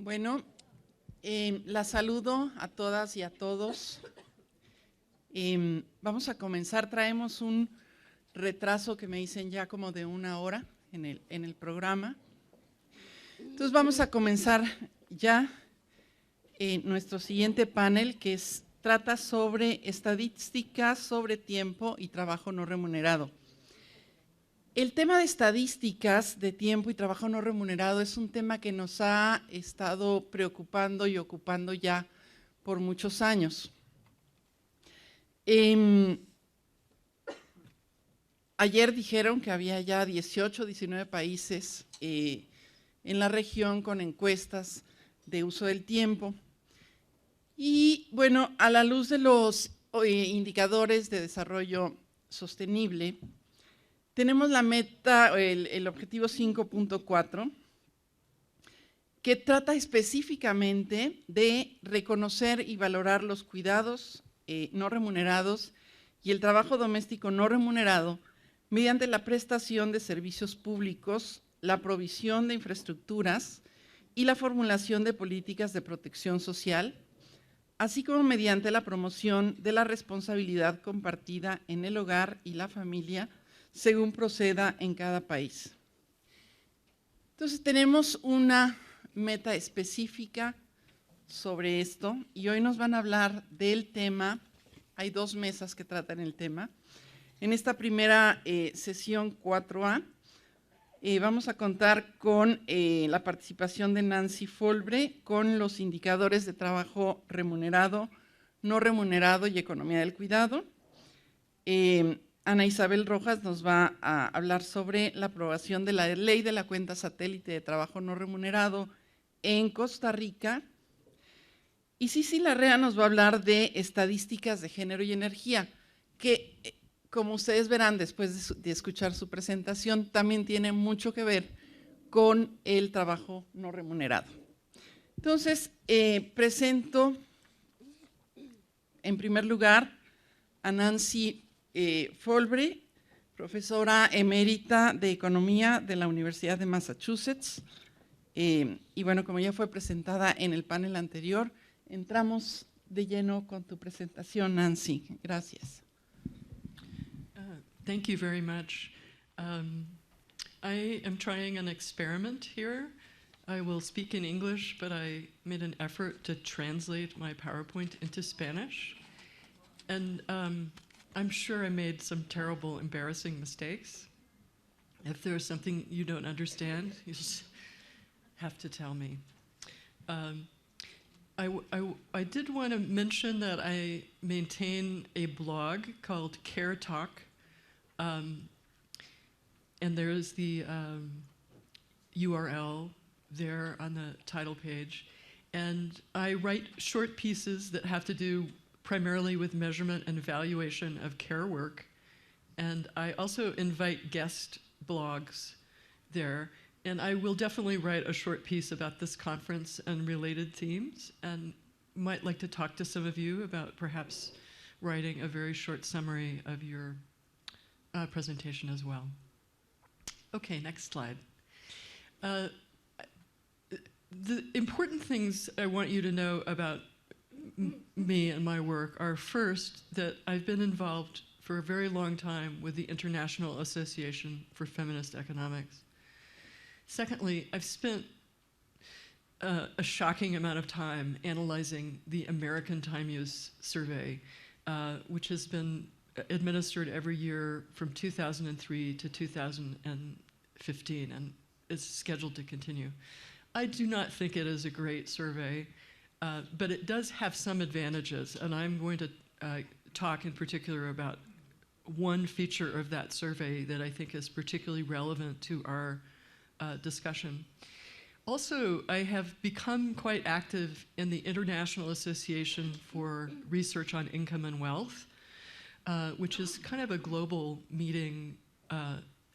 Bueno, la saludo a todas y a todos. Vamos a comenzar. Traemos un retraso que me dicen ya como de 1 hora en el programa. Entonces vamos a comenzar ya nuestro siguiente panel, que trata sobre estadísticas sobre tiempo y trabajo no remunerado. El tema de estadísticas de tiempo y trabajo no remunerado es un tema que nos ha estado preocupando y ocupando ya por muchos años. Ayer dijeron que había ya 18, 19 países en la región con encuestas de uso del tiempo. Y bueno, a la luz de los indicadores de desarrollo sostenible, tenemos la meta, el objetivo 5.4, que trata específicamente de reconocer y valorar los cuidados no remunerados y el trabajo doméstico no remunerado mediante la prestación de servicios públicos, la provisión de infraestructuras y la formulación de políticas de protección social, así como mediante la promoción de la responsabilidad compartida en el hogar y la familia, según proceda en cada país. Entonces tenemos una meta específica sobre esto y hoy nos van a hablar del tema. Hay 2 mesas que tratan el tema. En esta primera sesión 4A vamos a contar con la participación de Nancy Folbre con los indicadores de trabajo remunerado, no remunerado y economía del cuidado. Ana Isabel Rojas nos va a hablar sobre la aprobación de la ley de la cuenta satélite de trabajo no remunerado en Costa Rica. Y Cici Larrea nos va a hablar de estadísticas de género y energía, que como ustedes verán después de escuchar su presentación, también tiene mucho que ver con el trabajo no remunerado. Entonces, presento en primer lugar a Nancy Folbre, profesora emérita de Economía de la Universidad de Massachusetts. Y bueno, como ya fue presentada en el panel anterior, entramos de lleno con tu presentación, Nancy. Gracias. Thank you very much. I am trying an experiment here. I will speak in English, but I made an effort to translate my PowerPoint into Spanish. And I'm sure I made some terrible, embarrassing mistakes. If there's something you don't understand, you just have to tell me. I did want to mention that I maintain a blog called Care Talk, and there's the URL there on the title page. And I write short pieces that have to do primarily with measurement and evaluation of care work. And I also invite guest blogs there. And I will definitely write a short piece about this conference and related themes, and might like to talk to some of you about perhaps writing a very short summary of your presentation as well. Okay, next slide. The important things I want you to know about me and my work are, first, that I've been involved for a very long time with the International Association for Feminist Economics. Secondly, I've spent a shocking amount of time analyzing the American Time Use Survey, which has been administered every year from 2003 to 2015, and is scheduled to continue. I do not think it is a great survey, but it does have some advantages, and I'm going to talk in particular about one feature of that survey that I think is particularly relevant to our discussion. Also, I have become quite active in the International Association for Research on Income and Wealth, which is kind of a global meeting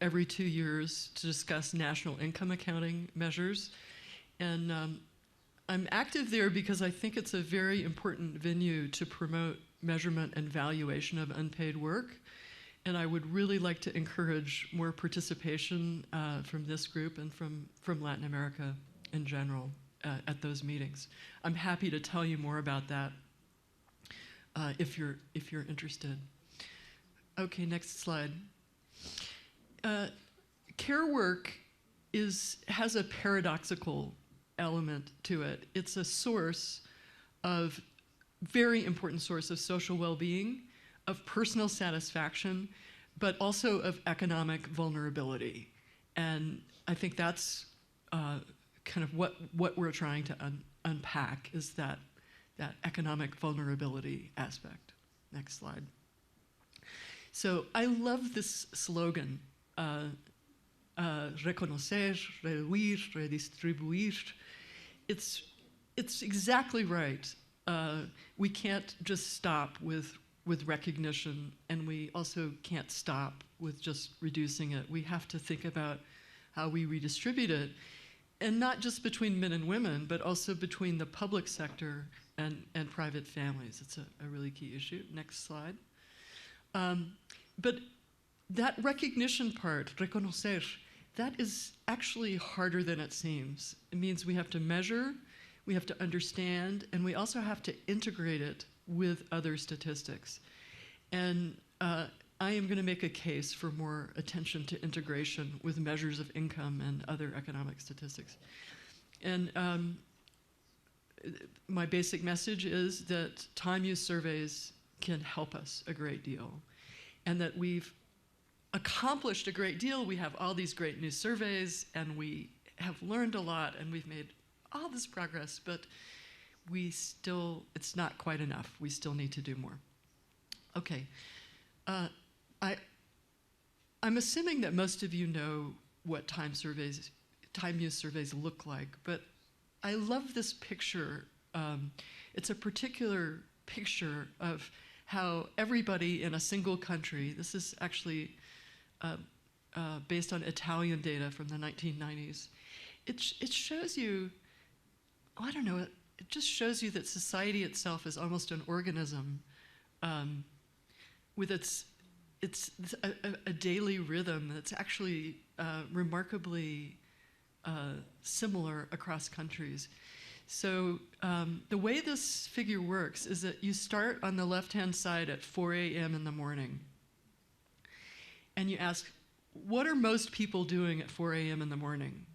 every 2 years to discuss national income accounting measures. And I'm active there because I think it's a very important venue to promote measurement and valuation of unpaid work. And I would really like to encourage more participation from this group and from Latin America in general. at those meetings. I'm happy to tell you more about that if you're interested. Okay, next slide. Care work has a paradoxical element to it. It's a very important source of social well-being, of personal satisfaction, but also of economic vulnerability. And I think that's kind of what we're trying to unpack, is that economic vulnerability aspect. Next slide. So I love this slogan, reconocer, reduir, redistribuir. It's exactly right. We can't just stop with recognition, and we also can't stop with just reducing it. We have to think about how we redistribute it, and not just between men and women, but also between the public sector and private families. It's a really key issue. Next slide. But that recognition part, reconocer, that is actually harder than it seems. It means we have to measure, we have to understand, and we also have to integrate it with other statistics. And I am going to make a case for more attention to integration with measures of income and other economic statistics. And my basic message is that time use surveys can help us a great deal, and that we've accomplished a great deal. We have all these great new surveys, and we have learned a lot, and we've made all this progress, but it's not quite enough. We still need to do more. Okay. I'm assuming that most of you know what time use surveys look like, but I love this picture. It's a particular picture of how everybody in a single country, this is actually based on Italian data from the 1990s, it shows you, I don't know, it just shows you that society itself is almost an organism with a daily rhythm that's actually remarkably similar across countries. So the way this figure works is that you start on the left-hand side at 4 a.m. in the morning, and you ask, what are most people doing at 4 a.m. in the morning?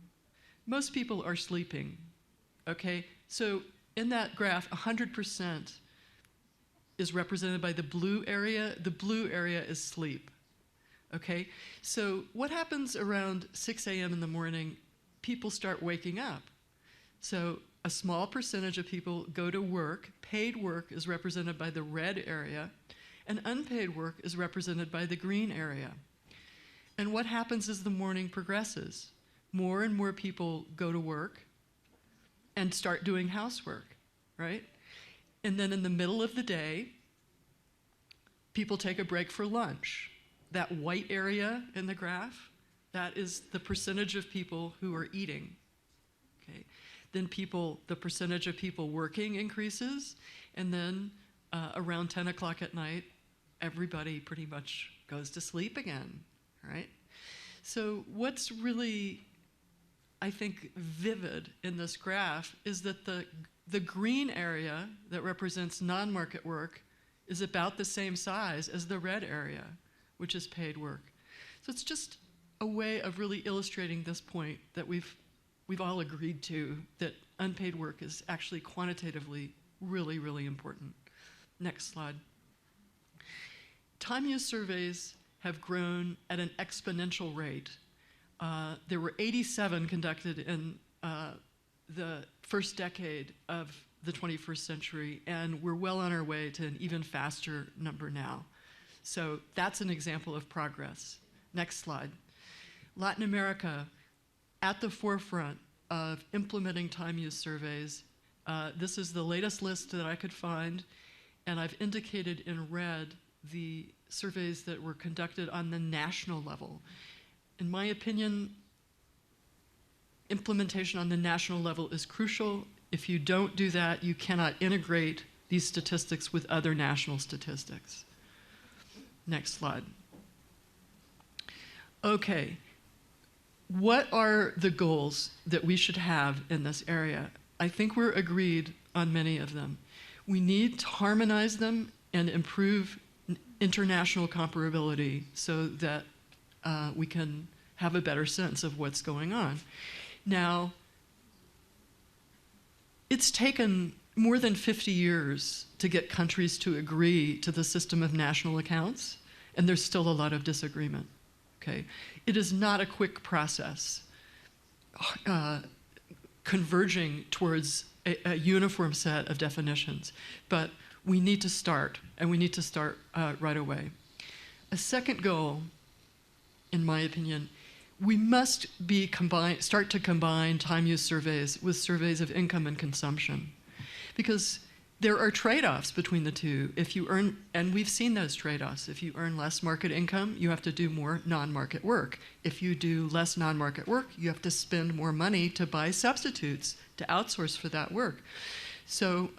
Most people are sleeping, okay? So in that graph, 100% is represented by the blue area. The blue area is sleep, okay? So what happens around 6 a.m. in the morning? People start waking up. So a small percentage of people go to work. Paid work is represented by the red area, and unpaid work is represented by the green area. And what happens as the morning progresses? More and more people go to work and start doing housework, right? And then in the middle of the day, people take a break for lunch. That white area in the graph, that is the percentage of people who are eating, okay? Then the percentage of people working increases, and then around 10 o'clock at night, everybody pretty much goes to sleep again, right? So what's really, I think, vivid in this graph is that the green area that represents non-market work is about the same size as the red area, which is paid work. So it's just a way of really illustrating this point that we've all agreed to, that unpaid work is actually quantitatively really, really important. Next slide. Time use surveys have grown at an exponential rate. There were 87 conducted in the first decade of the 21st century, and we're well on our way to an even faster number now. So that's an example of progress. Next slide. Latin America, at the forefront of implementing time use surveys. This is the latest list that I could find, and I've indicated in red the surveys that were conducted on the national level. In my opinion, implementation on the national level is crucial. If you don't do that, you cannot integrate these statistics with other national statistics. Next slide. Okay, what are the goals that we should have in this area? I think we're agreed on many of them. We need to harmonize them and improve international comparability so that we can have a better sense of what's going on. Now, it's taken more than 50 years to get countries to agree to the system of national accounts, and there's still a lot of disagreement, okay? It is not a quick process converging towards a uniform set of definitions, but we need to start, and we need to start right away. A second goal, in my opinion, we must start to combine time use surveys with surveys of income and consumption, because there are trade-offs between the two. If you earn, and we've seen those trade-offs, if you earn less market income, you have to do more non-market work. If you do less non-market work, you have to spend more money to buy substitutes, to outsource for that work. So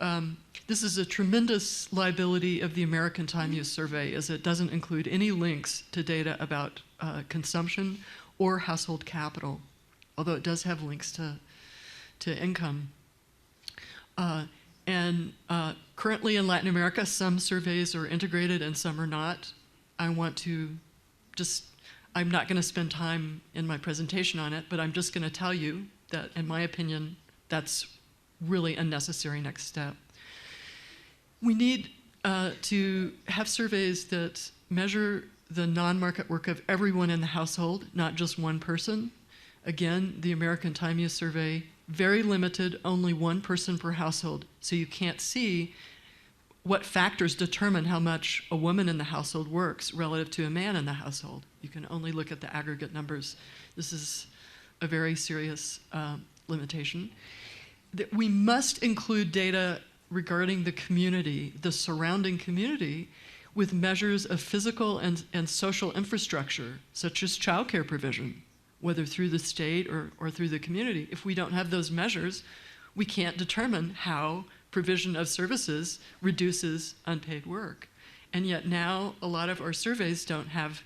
this is a tremendous liability of the American Time Use Survey, as it doesn't include any links to data about consumption or household capital, although it does have links to income. Currently in Latin America, some surveys are integrated and some are not. I'm not going to spend time in my presentation on it, but I'm just going to tell you that, in my opinion, that's really a necessary next step. We need to have surveys that measure the non-market work of everyone in the household, not just one person. Again, the American Time Use Survey, very limited, only one person per household, so you can't see what factors determine how much a woman in the household works relative to a man in the household. You can only look at the aggregate numbers. This is a very serious limitation. That we must include data regarding the community, the surrounding community, with measures of physical and social infrastructure, such as childcare provision, whether through the state or through the community. If we don't have those measures, we can't determine how provision of services reduces unpaid work. And yet now, a lot of our surveys don't have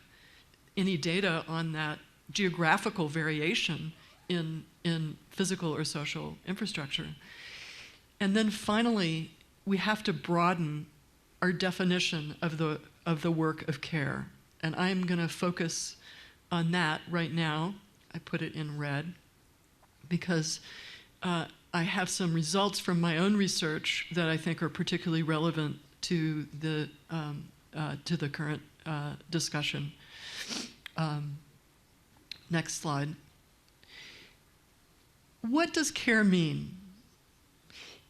any data on that geographical variation in physical or social infrastructure. And then finally, we have to broaden our definition of the work of care. And I'm going to focus on that right now. I put it in red because I have some results from my own research that I think are particularly relevant to the current discussion. Next slide. What does care mean?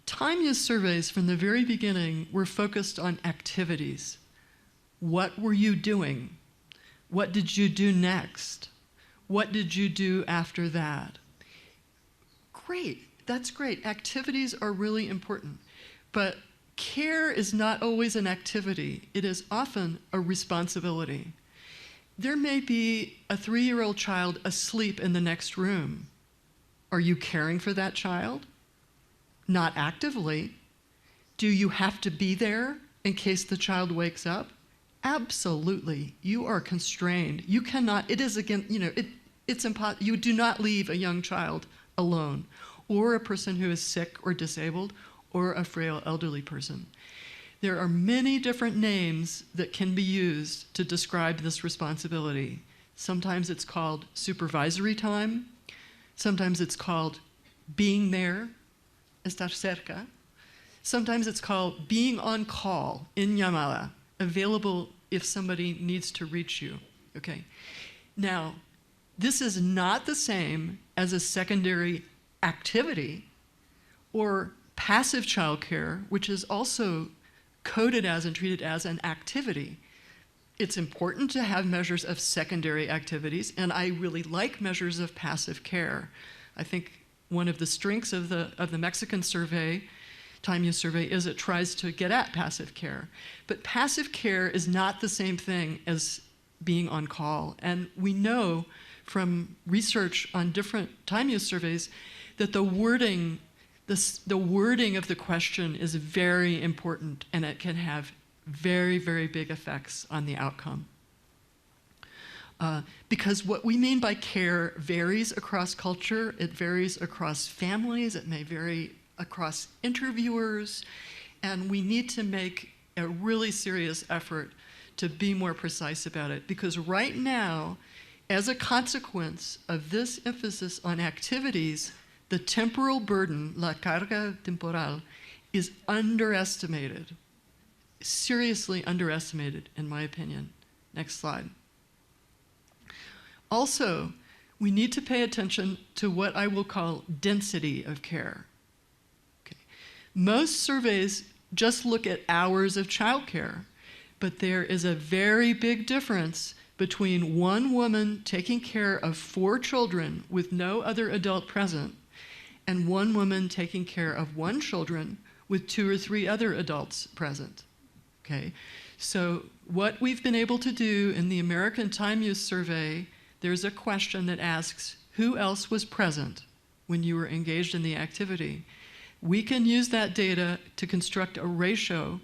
Time use surveys from the very beginning were focused on activities. What were you doing? What did you do next? What did you do after that? Great, that's great. Activities are really important. But care is not always an activity. It is often a responsibility. There may be a 3-year-old child asleep in the next room. Are you caring for that child? Not actively. Do you have to be there in case the child wakes up? Absolutely. You are constrained. You cannot, it is again, it's impossible. You do not leave a young child alone, or a person who is sick or disabled, or a frail elderly person. There are many different names that can be used to describe this responsibility. Sometimes it's called supervisory time. Sometimes it's called being there, estar cerca. Sometimes it's called being on call, in llamada, available if somebody needs to reach you, okay? Now, this is not the same as a secondary activity or passive childcare, which is also coded as and treated as an activity. It's important to have measures of secondary activities, and I really like measures of passive care. I think one of the strengths of the Mexican survey, Time Use Survey, is it tries to get at passive care. But passive care is not the same thing as being on call. And we know from research on different Time Use surveys that the wording of the question is very important, and it can have very, very big effects on the outcome. Because what we mean by care varies across culture, it varies across families, it may vary across interviewers, and we need to make a really serious effort to be more precise about it, because right now, as a consequence of this emphasis on activities, the temporal burden, la carga temporal, is underestimated, seriously underestimated, in my opinion. Next slide. Also, we need to pay attention to what I will call density of care. Okay. Most surveys just look at hours of childcare, but there is a very big difference between one woman taking care of 4 children with no other adult present and one woman taking care of 1 child with 2 or 3 other adults present. Okay? So what we've been able to do in the American Time Use Survey, there's a question that asks, who else was present when you were engaged in the activity? We can use that data to construct a ratio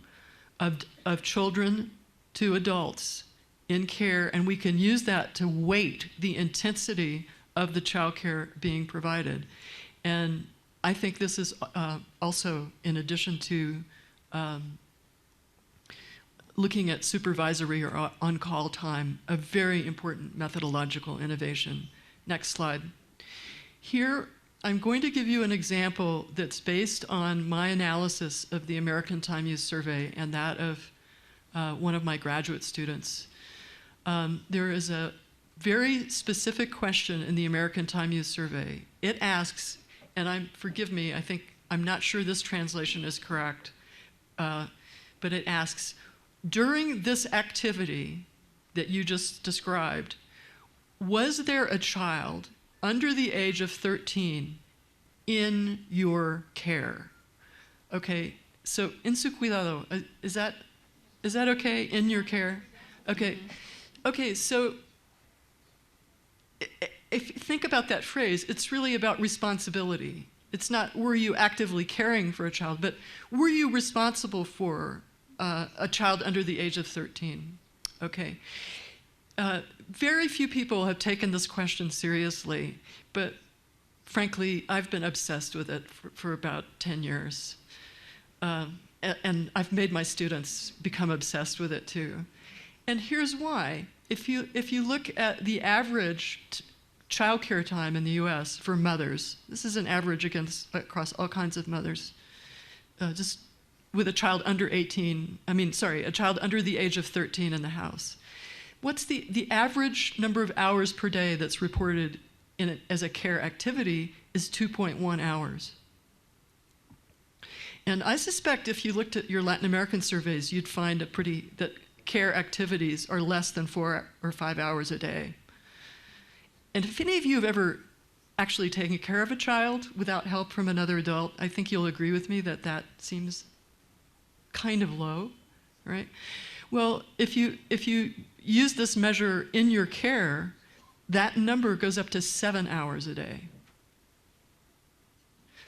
of children to adults in care, and we can use that to weight the intensity of the child care being provided. And I think this is also, in addition to looking at supervisory or on-call time, a very important methodological innovation. Next slide. Here, I'm going to give you an example that's based on my analysis of the American Time Use Survey and that of one of my graduate students. There is a very specific question in the American Time Use Survey. It asks, and forgive me, I'm not sure this translation is correct, but it asks, during this activity that you just described, was there a child under the age of 13 in your care? Okay, so en su cuidado, is that okay, in your care? Okay, okay, so if you think about that phrase, it's really about responsibility. It's not, were you actively caring for a child, but were you responsible for a child under the age of 13? Okay. Very few people have taken this question seriously, but frankly, I've been obsessed with it for about 10 years. And I've made my students become obsessed with it too. And here's why. If you look at the average childcare time in the US for mothers, this is an average across all kinds of mothers, just with a child under a child under the age of 13 in the house. What's the average number of hours per day that's reported as a care activity is 2.1 hours. And I suspect if you looked at your Latin American surveys, you'd find that care activities are less than 4 or 5 hours a day. And if any of you have ever actually taken care of a child without help from another adult, I think you'll agree with me that that seems kind of low, right? Well, if you use this measure in your care, that number goes up to 7 hours a day,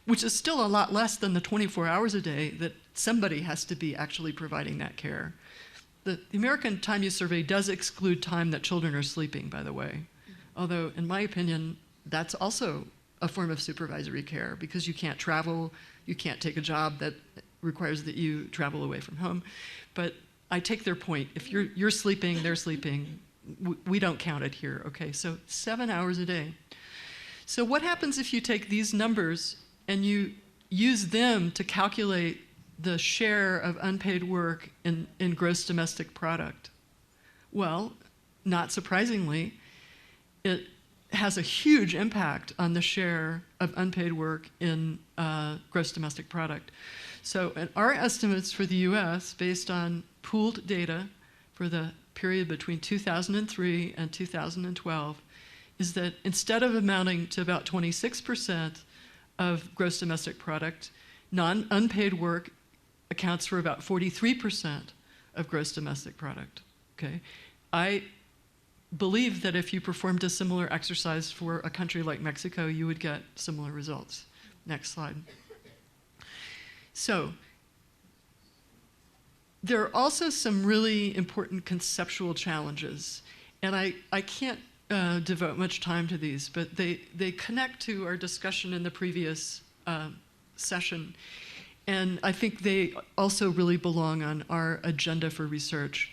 which is still a lot less than the 24 hours a day that somebody has to be actually providing that care. The American Time Use Survey does exclude time that children are sleeping, by the way, although in my opinion, that's also a form of supervisory care because you can't travel, you can't take a job that requires that you travel away from home. But I take their point. If you're sleeping, they're sleeping. We don't count it here, okay? So 7 hours a day. So what happens if you take these numbers and you use them to calculate the share of unpaid work in gross domestic product? Well, not surprisingly, it has a huge impact on the share of unpaid work in gross domestic product. So our estimates for the US, based on pooled data for the period between 2003 and 2012, is that instead of amounting to about 26% of gross domestic product, unpaid work accounts for about 43% of gross domestic product, okay? I believe that if you performed a similar exercise for a country like Mexico, you would get similar results. Next slide. So, there are also some really important conceptual challenges, and I can't devote much time to these, but they connect to our discussion in the previous session. And I think they also really belong on our agenda for research.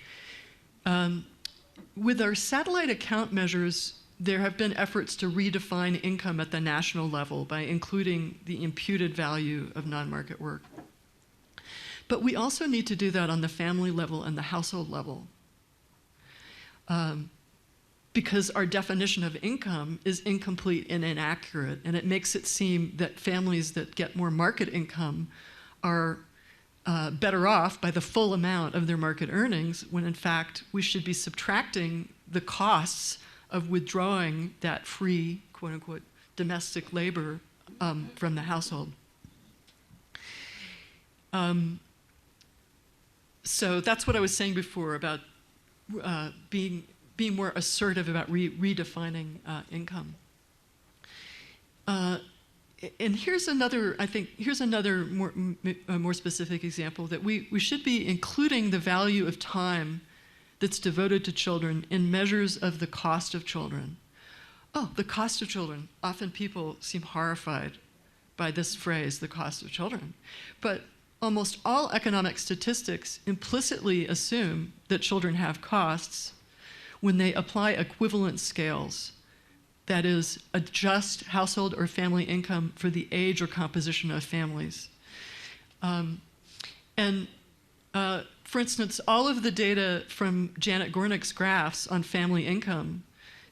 With our satellite account measures, there have been efforts to redefine income at the national level by including the imputed value of non-market work. But we also need to do that on the family level and the household level. Because our definition of income is incomplete and inaccurate, and it makes it seem that families that get more market income are better off by the full amount of their market earnings, when in fact we should be subtracting the costs of withdrawing that free, quote unquote, domestic labor from the household. So that's what I was saying before about being more assertive about redefining income. And here's another, I think, here's another more specific example that we should be including the value of time that's devoted to children in measures of the cost of children. Oh, the cost of children. Often people seem horrified by this phrase, the cost of children. But almost all economic statistics implicitly assume that children have costs when they apply equivalent scales. That is, adjust household or family income for the age or composition of families. For instance, all of the data from Janet Gornick's graphs on family income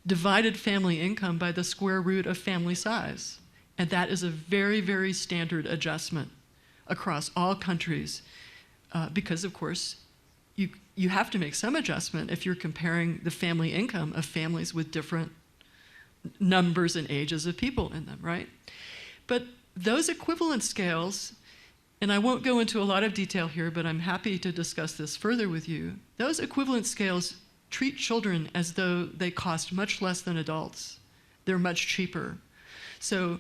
divided family income by the square root of family size. And that is a very, very standard adjustment across all countries because, of course, you have to make some adjustment if you're comparing the family income of families with different numbers and ages of people in them, right? But those equivalent scales, and I won't go into a lot of detail here, but I'm happy to discuss this further with you. Those equivalent scales treat children as though they cost much less than adults. They're much cheaper. So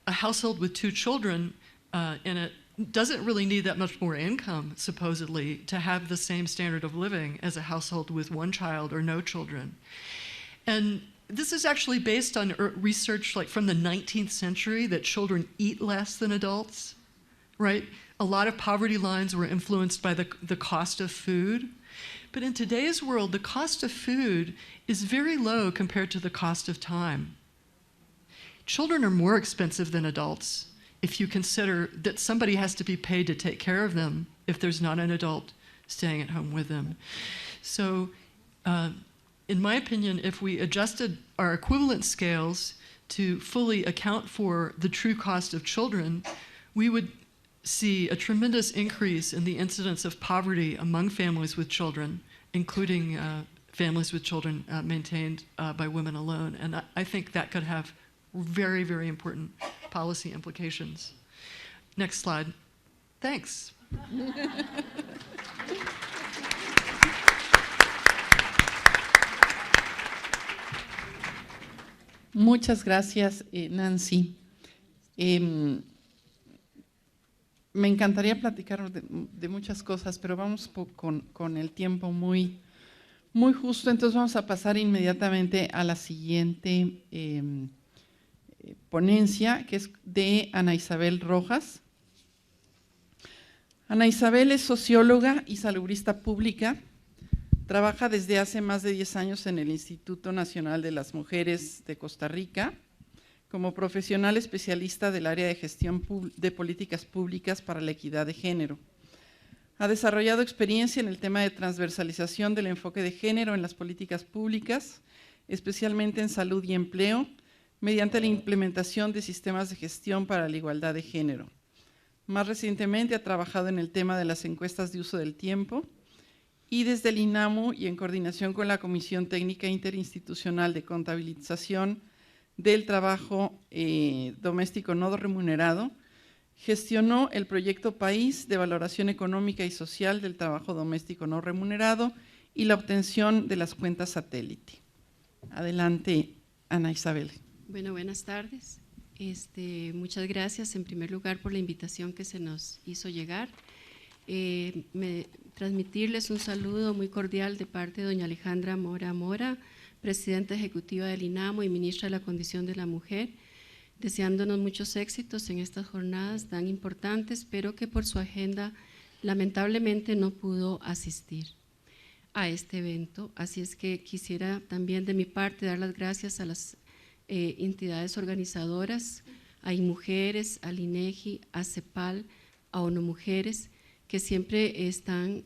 a household with 2 children in it doesn't really need that much more income, supposedly, to have the same standard of living as a household with 1 child or no children. And this is actually based on research like from the 19th century that children eat less than adults, right? A lot of poverty lines were influenced by the cost of food. But in today's world, the cost of food is very low compared to the cost of time. Children are more expensive than adults if you consider that somebody has to be paid to take care of them if there's not an adult staying at home with them. So, in my opinion, if we adjusted our equivalent scales to fully account for the true cost of children, we would see a tremendous increase in the incidence of poverty among families with children, including families with children maintained by women alone. And I think that could have very, very important policy implications. Next slide. Thanks. Muchas gracias, Nancy. Me encantaría platicar de muchas cosas, pero vamos con el tiempo muy justo, entonces vamos a pasar inmediatamente a la siguiente ponencia, que es de Ana Isabel Rojas. Ana Isabel es socióloga y salubrista pública. Trabaja desde hace más de 10 años en el Instituto Nacional de las Mujeres de Costa Rica como profesional especialista del área de gestión de políticas públicas para la equidad de género. Ha desarrollado experiencia en el tema de transversalización del enfoque de género en las políticas públicas, especialmente en salud y empleo, mediante la implementación de sistemas de gestión para la igualdad de género. Más recientemente ha trabajado en el tema de las encuestas de uso del tiempo, y desde el INAMU y en coordinación con la Comisión Técnica Interinstitucional de Contabilización del Trabajo Doméstico No Remunerado, gestionó el proyecto País de Valoración Económica y Social del Trabajo Doméstico No Remunerado y la obtención de las cuentas satélite. Adelante, Ana Isabel. Bueno, buenas tardes. Muchas gracias en primer lugar por la invitación que se nos hizo llegar. Transmitirles un saludo muy cordial de parte de doña Alejandra Mora Mora, presidenta ejecutiva del INAMU y ministra de la Condición de la Mujer, deseándonos muchos éxitos en estas jornadas tan importantes, pero que por su agenda lamentablemente no pudo asistir a este evento. Así es que quisiera también de mi parte dar las gracias a las entidades organizadoras, a INMujeres, al INEGI, a CEPAL, a ONU Mujeres, que siempre están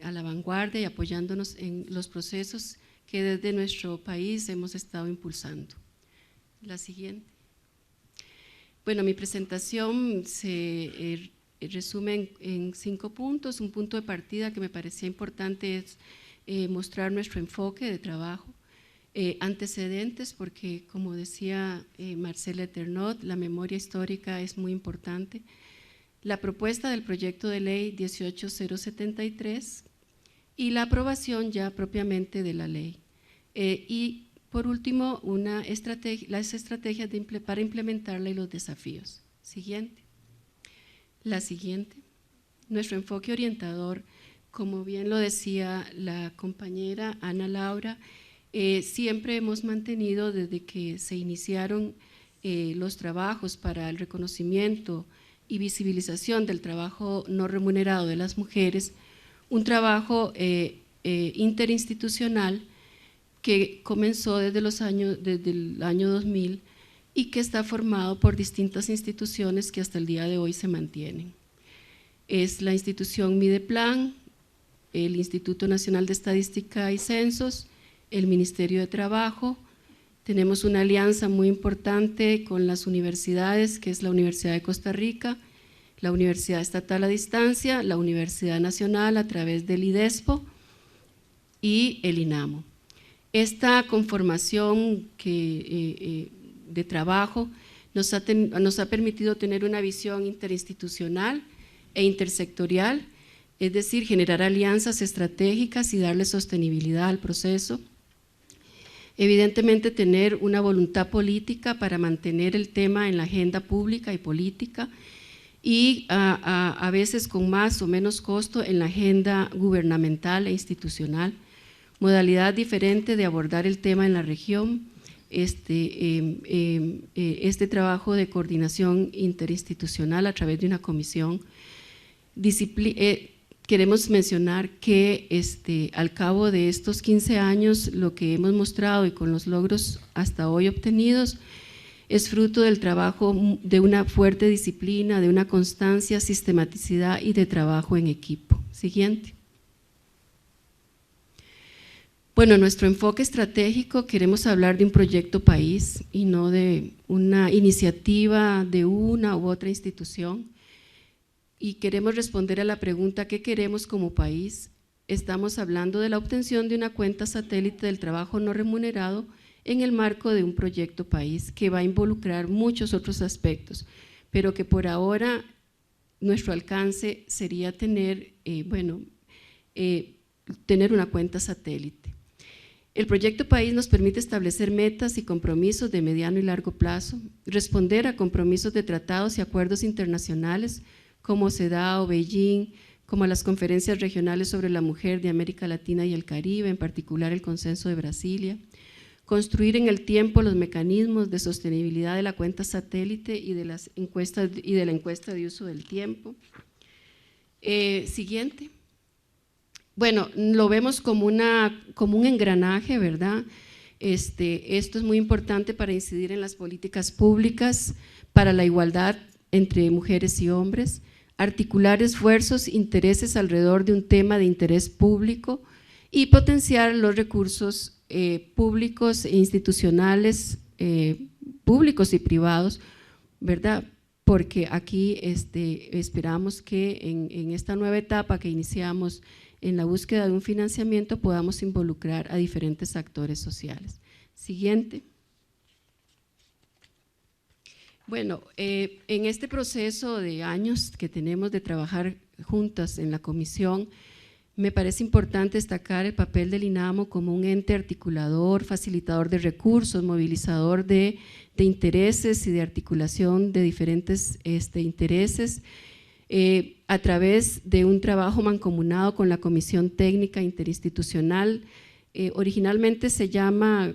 a la vanguardia y apoyándonos en los procesos que desde nuestro país hemos estado impulsando. La siguiente. Bueno, mi presentación se resume en 5 puntos. Un punto de partida que me parecía importante es mostrar nuestro enfoque de trabajo, antecedentes, porque como decía Marcela Eternot, la memoria histórica es muy importante. La propuesta del proyecto de ley 18073 y la aprobación ya propiamente de la ley. Y por último, las estrategias para implementarla y los desafíos. Siguiente. La siguiente. Nuestro enfoque orientador, como bien lo decía la compañera Ana Laura, siempre hemos mantenido desde que se iniciaron los trabajos para el reconocimiento y visibilización del trabajo no remunerado de las mujeres, un trabajo interinstitucional que comenzó desde el año 2000 y que está formado por distintas instituciones que hasta el día de hoy se mantienen. Es la institución Mideplan, el Instituto Nacional de Estadística y Censos, el Ministerio de Trabajo. Tenemos una alianza muy importante con las universidades, que es la Universidad de Costa Rica, la Universidad Estatal a Distancia, la Universidad Nacional a través del IDESPO y el INAMO. Esta conformación de trabajo nos ha permitido tener una visión interinstitucional e intersectorial, es decir, generar alianzas estratégicas y darle sostenibilidad al proceso. Evidentemente, tener una voluntad política para mantener el tema en la agenda pública y política y a veces con más o menos costo en la agenda gubernamental e institucional. Modalidad diferente de abordar el tema en la región, este trabajo de coordinación interinstitucional a través de una comisión. Queremos mencionar que al cabo de estos 15 años lo que hemos mostrado y con los logros hasta hoy obtenidos es fruto del trabajo de una fuerte disciplina, de una constancia, sistematicidad y de trabajo en equipo. Siguiente. Bueno, nuestro enfoque estratégico, queremos hablar de un proyecto país y no de una iniciativa de una u otra institución, y queremos responder a la pregunta ¿qué queremos como país? Estamos hablando de la obtención de una cuenta satélite del trabajo no remunerado en el marco de un proyecto país que va a involucrar muchos otros aspectos, pero que por ahora nuestro alcance sería tener una cuenta satélite. El proyecto país nos permite establecer metas y compromisos de mediano y largo plazo, responder a compromisos de tratados y acuerdos internacionales como CEDAW, Beijing, como las conferencias regionales sobre la mujer de América Latina y el Caribe, en particular el Consenso de Brasilia, construir en el tiempo los mecanismos de sostenibilidad de la cuenta satélite y de la encuesta de uso del tiempo. Siguiente. Bueno, lo vemos como un engranaje, ¿verdad? Esto es muy importante para incidir en las políticas públicas para la igualdad entre mujeres y hombres, articular esfuerzos, intereses alrededor de un tema de interés público y potenciar los recursos públicos e institucionales, públicos y privados, ¿verdad? Porque aquí esperamos que en esta nueva etapa que iniciamos en la búsqueda de un financiamiento podamos involucrar a diferentes actores sociales. Siguiente. Bueno, en este proceso de años que tenemos de trabajar juntas en la comisión, me parece importante destacar el papel del INAMO como un ente articulador, facilitador de recursos, movilizador de intereses y de articulación de diferentes intereses, a través de un trabajo mancomunado con la Comisión Técnica Interinstitucional Originalmente se llama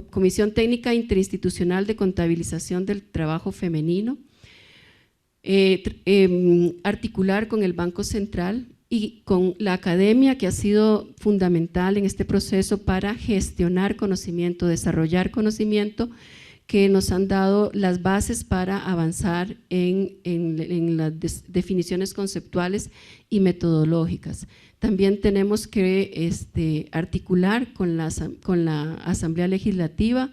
Comisión Técnica Interinstitucional de Contabilización del Trabajo Femenino, articular con el Banco Central y con la academia, que ha sido fundamental en este proceso para gestionar conocimiento, desarrollar conocimiento, que nos han dado las bases para avanzar en las definiciones conceptuales y metodológicas. También tenemos que articular con la Asamblea Legislativa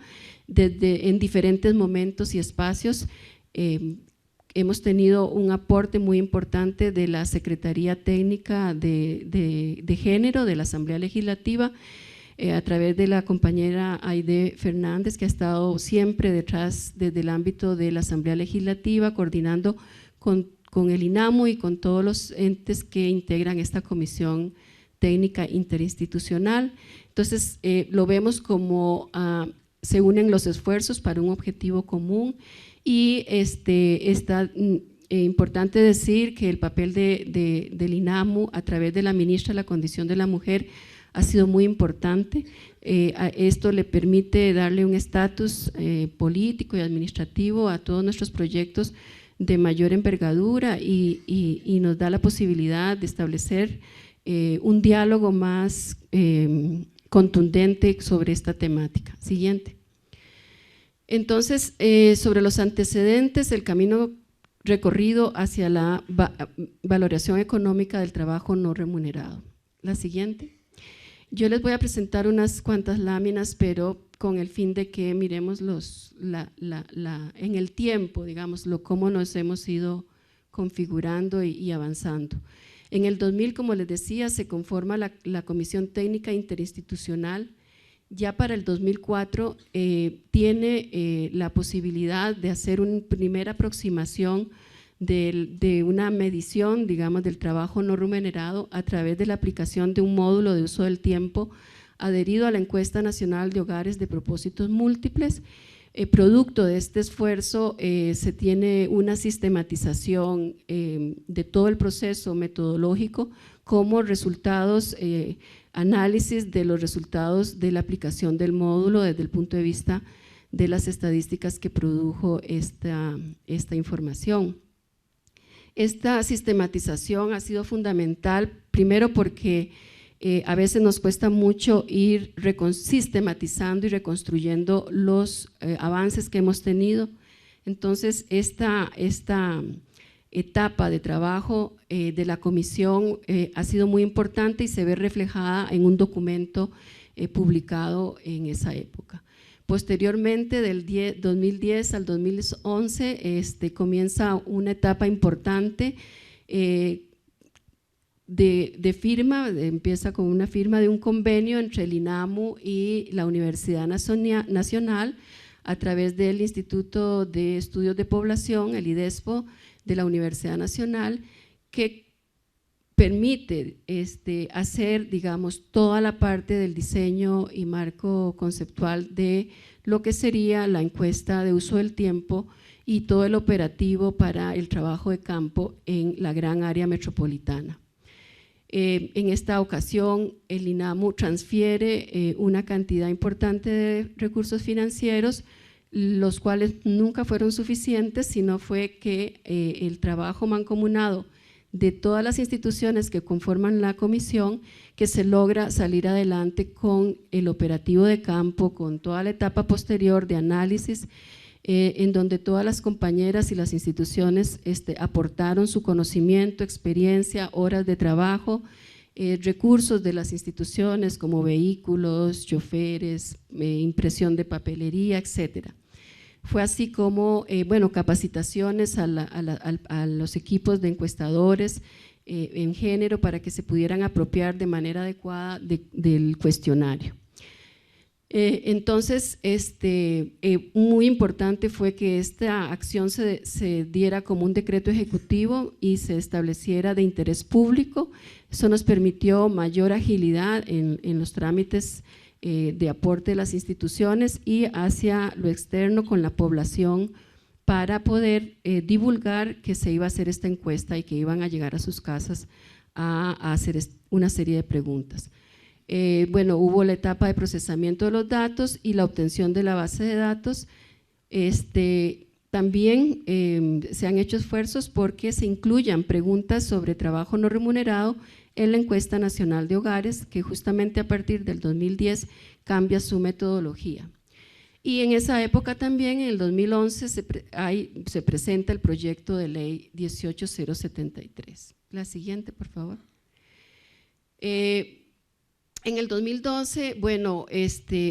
en diferentes momentos y espacios. Hemos tenido un aporte muy importante de la Secretaría Técnica de Género de la Asamblea Legislativa, a través de la compañera Aide Fernández, que ha estado siempre detrás desde el ámbito de la Asamblea Legislativa, coordinando con el INAMU y con todos los entes que integran esta Comisión Técnica Interinstitucional. Entonces, lo vemos como se unen los esfuerzos para un objetivo común y está importante decir que el papel del INAMU a través de la ministra de la Condición de la Mujer ha sido muy importante. Esto le permite darle un estatus político y administrativo a todos nuestros proyectos de mayor envergadura y nos da la posibilidad de establecer un diálogo más contundente sobre esta temática. Siguiente. Entonces, sobre los antecedentes, el camino recorrido hacia la valoración económica del trabajo no remunerado. La siguiente. Yo les voy a presentar unas cuantas láminas, pero con el fin de que miremos en el tiempo, digamos, cómo nos hemos ido configurando y avanzando. En el 2000, como les decía, se conforma la Comisión Técnica Interinstitucional. Ya para el 2004 tiene la posibilidad de hacer una primera aproximación de una medición, digamos, del trabajo no remunerado a través de la aplicación de un módulo de uso del tiempo adherido a la Encuesta Nacional de Hogares de Propósitos Múltiples. Producto de este esfuerzo se tiene una sistematización de todo el proceso metodológico como resultados, análisis de los resultados de la aplicación del módulo desde el punto de vista de las estadísticas que produjo esta información. Esta sistematización ha sido fundamental, primero porque a veces nos cuesta mucho ir sistematizando y reconstruyendo los avances que hemos tenido. Entonces, esta etapa de trabajo de la comisión ha sido muy importante y se ve reflejada en un documento publicado en esa época. Posteriormente, del 2010 al 2011, comienza una etapa importante de firma, empieza con una firma de un convenio entre el INAMU y la Universidad Nacional a través del Instituto de Estudios de Población, el IDESPO, de la Universidad Nacional, que permite hacer, digamos, toda la parte del diseño y marco conceptual de lo que sería la encuesta de uso del tiempo y todo el operativo para el trabajo de campo en la gran área metropolitana. En esta ocasión, el INAMU transfiere una cantidad importante de recursos financieros, los cuales nunca fueron suficientes, sino fue que el trabajo mancomunado de todas las instituciones que conforman la comisión, que se logra salir adelante con el operativo de campo, con toda la etapa posterior de análisis, en donde todas las compañeras y las instituciones aportaron su conocimiento, experiencia, horas de trabajo, recursos de las instituciones como vehículos, choferes, impresión de papelería, etcétera. Fue así como, capacitaciones a los equipos de encuestadores en género para que se pudieran apropiar de manera adecuada del cuestionario. Entonces, muy importante fue que esta acción se diera como un decreto ejecutivo y se estableciera de interés público. Eso nos permitió mayor agilidad en los trámites de aporte de las instituciones y hacia lo externo con la población para poder divulgar que se iba a hacer esta encuesta y que iban a llegar a sus casas a hacer una serie de preguntas. Bueno, hubo la etapa de procesamiento de los datos y la obtención de la base de datos. También se han hecho esfuerzos porque se incluyan preguntas sobre trabajo no remunerado en la encuesta nacional de hogares, que justamente a partir del 2010 cambia su metodología. Y en esa época también, en el 2011, se presenta el proyecto de ley 18073. La siguiente, por favor. En el 2012, bueno,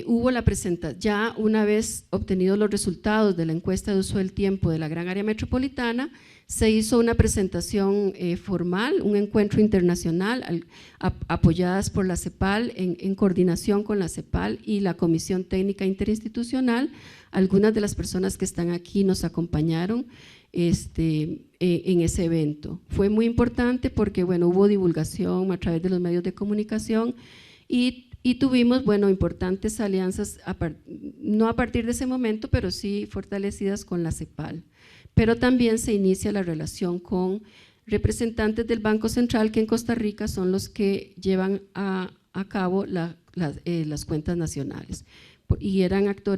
hubo la presentación, ya una vez obtenidos los resultados de la encuesta de uso del tiempo de la Gran Área Metropolitana, se hizo una presentación formal, un encuentro internacional apoyadas por la CEPAL, en coordinación con la CEPAL y la Comisión Técnica Interinstitucional. Algunas de las personas que están aquí nos acompañaron en ese evento. Fue muy importante porque, bueno, hubo divulgación a través de los medios de comunicación y tuvimos, bueno, importantes alianzas, no a partir de ese momento, pero sí fortalecidas con la CEPAL. Pero también se inicia la relación con representantes del Banco Central, que en Costa Rica son los que llevan a cabo las cuentas nacionales. Y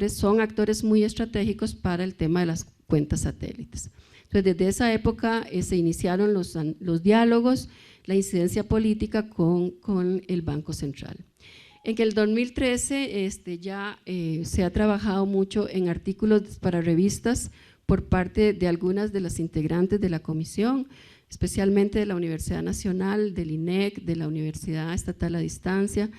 son actores muy estratégicos para el tema de las cuentas satélites. Entonces, desde esa época se iniciaron los diálogos, la incidencia política con el Banco Central. En el 2013 ya se ha trabajado mucho en artículos para revistas por parte de algunas de las integrantes de la comisión, especialmente de la Universidad Nacional, del INEC, de la Universidad Estatal a Distancia.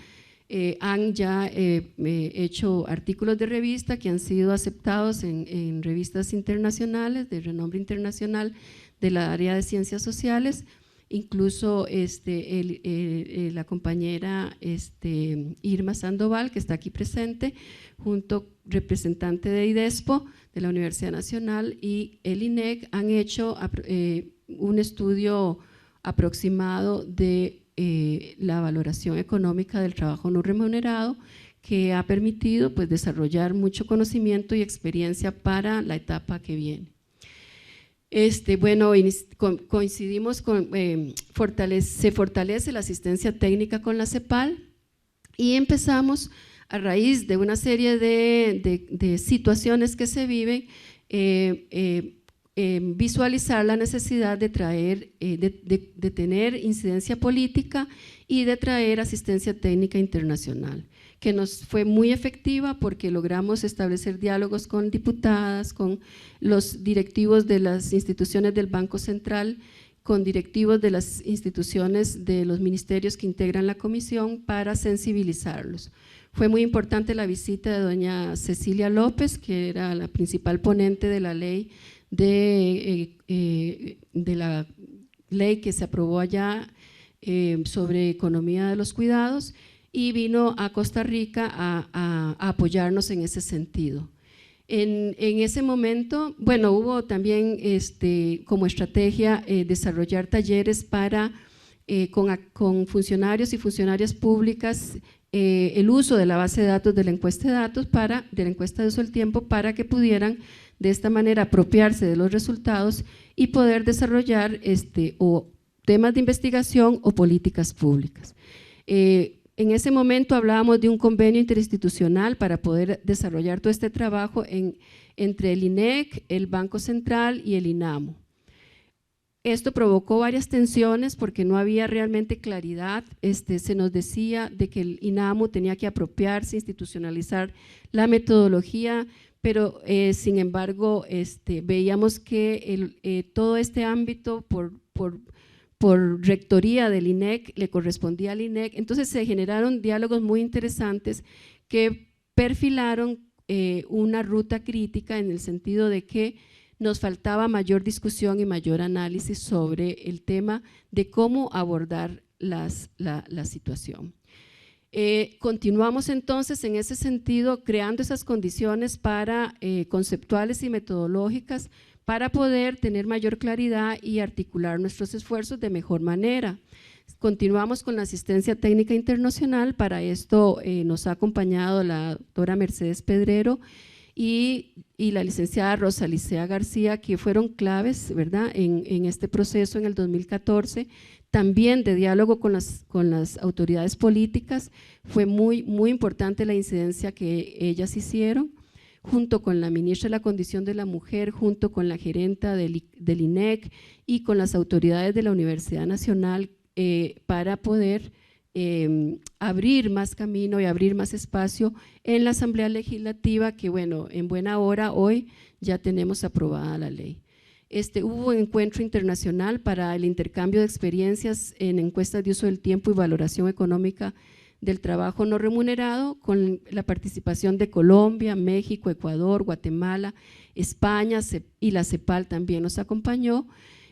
Han ya hecho artículos de revista que han sido aceptados en revistas internacionales de renombre internacional de la área de ciencias sociales. Incluso la compañera Irma Sandoval, que está aquí presente, junto representante de IDESPO, de la Universidad Nacional, y el INEC, han hecho un estudio aproximado de la valoración económica del trabajo no remunerado, que ha permitido, pues, desarrollar mucho conocimiento y experiencia para la etapa que viene. Bueno, coincidimos con, se fortalece la asistencia técnica con la CEPAL y empezamos, a raíz de una serie de situaciones que se viven, visualizar la necesidad de traer, de tener incidencia política y de traer asistencia técnica internacional, que nos fue muy efectiva porque logramos establecer diálogos con diputadas, con los directivos de las instituciones del Banco Central, con directivos de las instituciones de los ministerios que integran la comisión, para sensibilizarlos. Fue muy importante la visita de doña Cecilia López, que era la principal ponente de la ley la ley que se aprobó allá sobre economía de los cuidados, y vino a Costa Rica a apoyarnos en ese sentido. En ese momento, bueno, hubo también como estrategia desarrollar talleres para con funcionarios y funcionarias públicas, el uso de la base de datos de la encuesta de datos, de la encuesta de uso del tiempo, para que pudieran de esta manera apropiarse de los resultados y poder desarrollar o temas de investigación o políticas públicas. En ese momento hablábamos de un convenio interinstitucional para poder desarrollar todo este trabajo entre el INEC, el Banco Central y el INAMU. Esto provocó varias tensiones porque no había realmente claridad. Se nos decía de que el INAMU tenía que apropiarse, institucionalizar la metodología, pero sin embargo veíamos que todo este ámbito por rectoría del INEC le correspondía al INEC. Entonces se generaron diálogos muy interesantes que perfilaron una ruta crítica, en el sentido de que nos faltaba mayor discusión y mayor análisis sobre el tema de cómo abordar la situación. Continuamos entonces en ese sentido creando esas condiciones conceptuales y metodológicas para poder tener mayor claridad y articular nuestros esfuerzos de mejor manera. Continuamos con la asistencia técnica internacional. Para esto nos ha acompañado la doctora Mercedes Pedrero, y la licenciada Rosa Licea García, que fueron claves, ¿verdad?, en este proceso en el 2014, también de diálogo con las autoridades políticas. Fue muy importante la incidencia que ellas hicieron, junto con la ministra de la Condición de la Mujer, junto con la gerenta del INEC y con las autoridades de la Universidad Nacional, para poder abrir más camino y abrir más espacio en la Asamblea Legislativa, que bueno, en buena hora hoy ya tenemos aprobada la ley. Hubo un encuentro internacional para el intercambio de experiencias en encuestas de uso del tiempo y valoración económica del trabajo no remunerado, con la participación de Colombia, México, Ecuador, Guatemala, España, y la CEPAL también nos acompañó.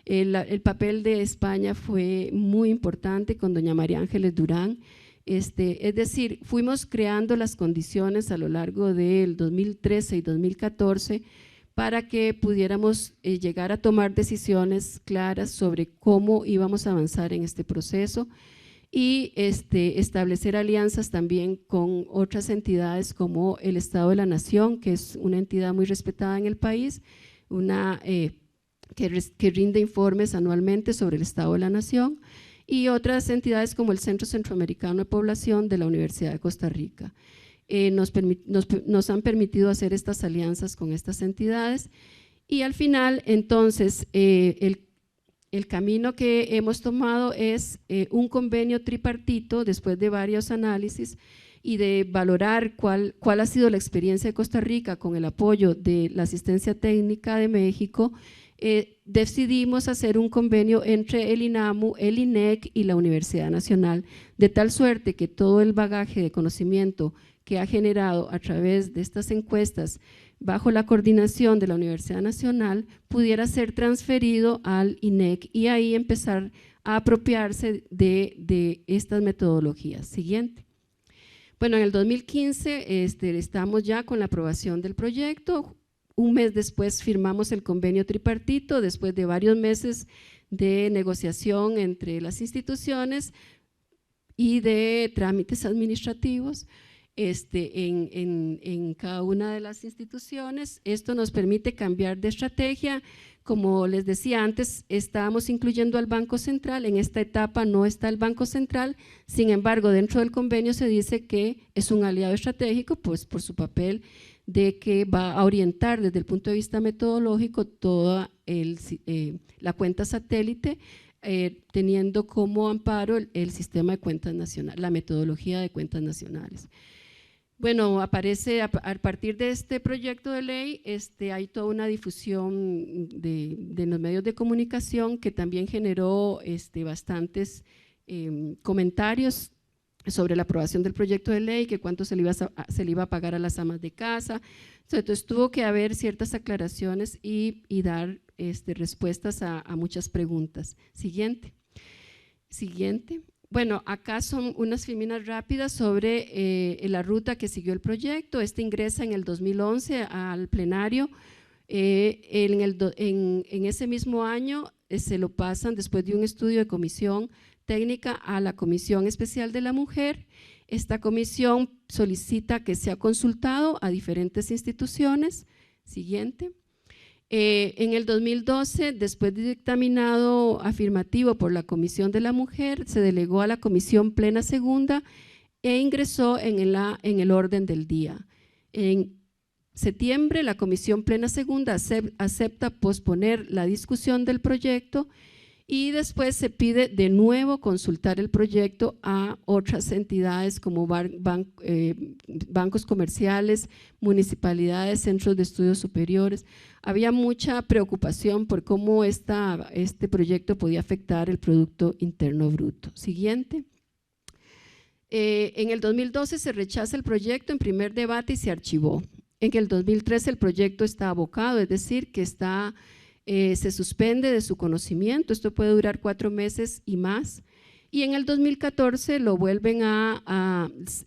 El papel de España fue muy importante con doña María Ángeles Durán. Es decir, fuimos creando las condiciones a lo largo del 2013 y 2014 para que pudiéramos llegar a tomar decisiones claras sobre cómo íbamos a avanzar en este proceso y establecer alianzas también con otras entidades como el Estado de la Nación, que es una entidad muy respetada en el país, que rinde informes anualmente sobre el Estado de la Nación, y otras entidades como el Centro Centroamericano de Población de la Universidad de Costa Rica. Nos han permitido hacer estas alianzas con estas entidades, y al final entonces el camino que hemos tomado es un convenio tripartito después de varios análisis y de valorar cuál ha sido la experiencia de Costa Rica con el apoyo de la asistencia técnica de México. Decidimos hacer un convenio entre el INAMU, el INEC y la Universidad Nacional, de tal suerte que todo el bagaje de conocimiento que ha generado a través de estas encuestas bajo la coordinación de la Universidad Nacional pudiera ser transferido al INEC y ahí empezar a apropiarse de estas metodologías. Siguiente. Bueno, en el 2015 estamos ya con la aprobación del proyecto. Un mes después firmamos el convenio tripartito, después de varios meses de negociación entre las instituciones y de trámites administrativos en cada una de las instituciones. Esto nos permite cambiar de estrategia. Como les decía antes, estábamos incluyendo al Banco Central. En esta etapa no está el Banco Central, sin embargo, dentro del convenio se dice que es un aliado estratégico, pues por su papel de que va a orientar desde el punto de vista metodológico toda la cuenta satélite, teniendo como amparo el sistema de cuentas nacionales, la metodología de cuentas nacionales. Bueno, aparece a partir de este proyecto de ley, hay toda una difusión de los medios de comunicación que también generó bastantes comentarios sobre la aprobación del proyecto de ley, que cuánto se le iba a pagar a las amas de casa. Entonces tuvo que haber ciertas aclaraciones y dar respuestas a muchas preguntas. Siguiente. Bueno, acá son unas filminas rápidas sobre la ruta que siguió el proyecto. Ingresa en el 2011 al plenario. En ese mismo año se lo pasan después de un estudio de comisión técnica a la Comisión Especial de la Mujer. Esta comisión solicita que sea consultado a diferentes instituciones. Siguiente. En el 2012, después de dictaminado afirmativo por la Comisión de la Mujer, se delegó a la Comisión Plena Segunda e ingresó en el orden del día. En septiembre, la Comisión Plena Segunda acepta posponer la discusión del proyecto y después se pide de nuevo consultar el proyecto a otras entidades como bancos comerciales, municipalidades, centros de estudios superiores. Había mucha preocupación por cómo este proyecto podía afectar el Producto Interno Bruto. Siguiente. En el 2012 se rechaza el proyecto en primer debate y se archivó. En el 2013 el proyecto está abocado, es decir, que se suspende de su conocimiento. Esto puede durar 4 meses y más. Y en el 2014 lo vuelven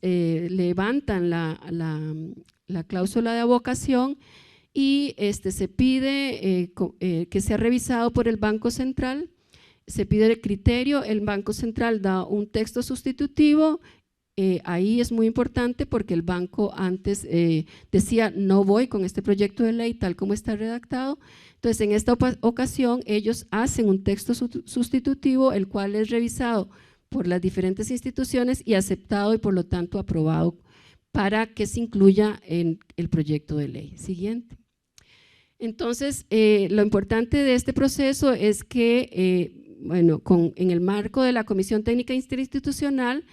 levantan la cláusula de abocación y se pide que sea revisado por el Banco Central. Se pide el criterio, el Banco Central da un texto sustitutivo ahí es muy importante porque el banco antes decía no voy con este proyecto de ley tal como está redactado. Entonces en esta ocasión ellos hacen un texto sustitutivo el cual es revisado por las diferentes instituciones y aceptado y por lo tanto aprobado para que se incluya en el proyecto de ley. Siguiente. Entonces lo importante de este proceso es que bueno, en el marco de la Comisión Técnica Interinstitucional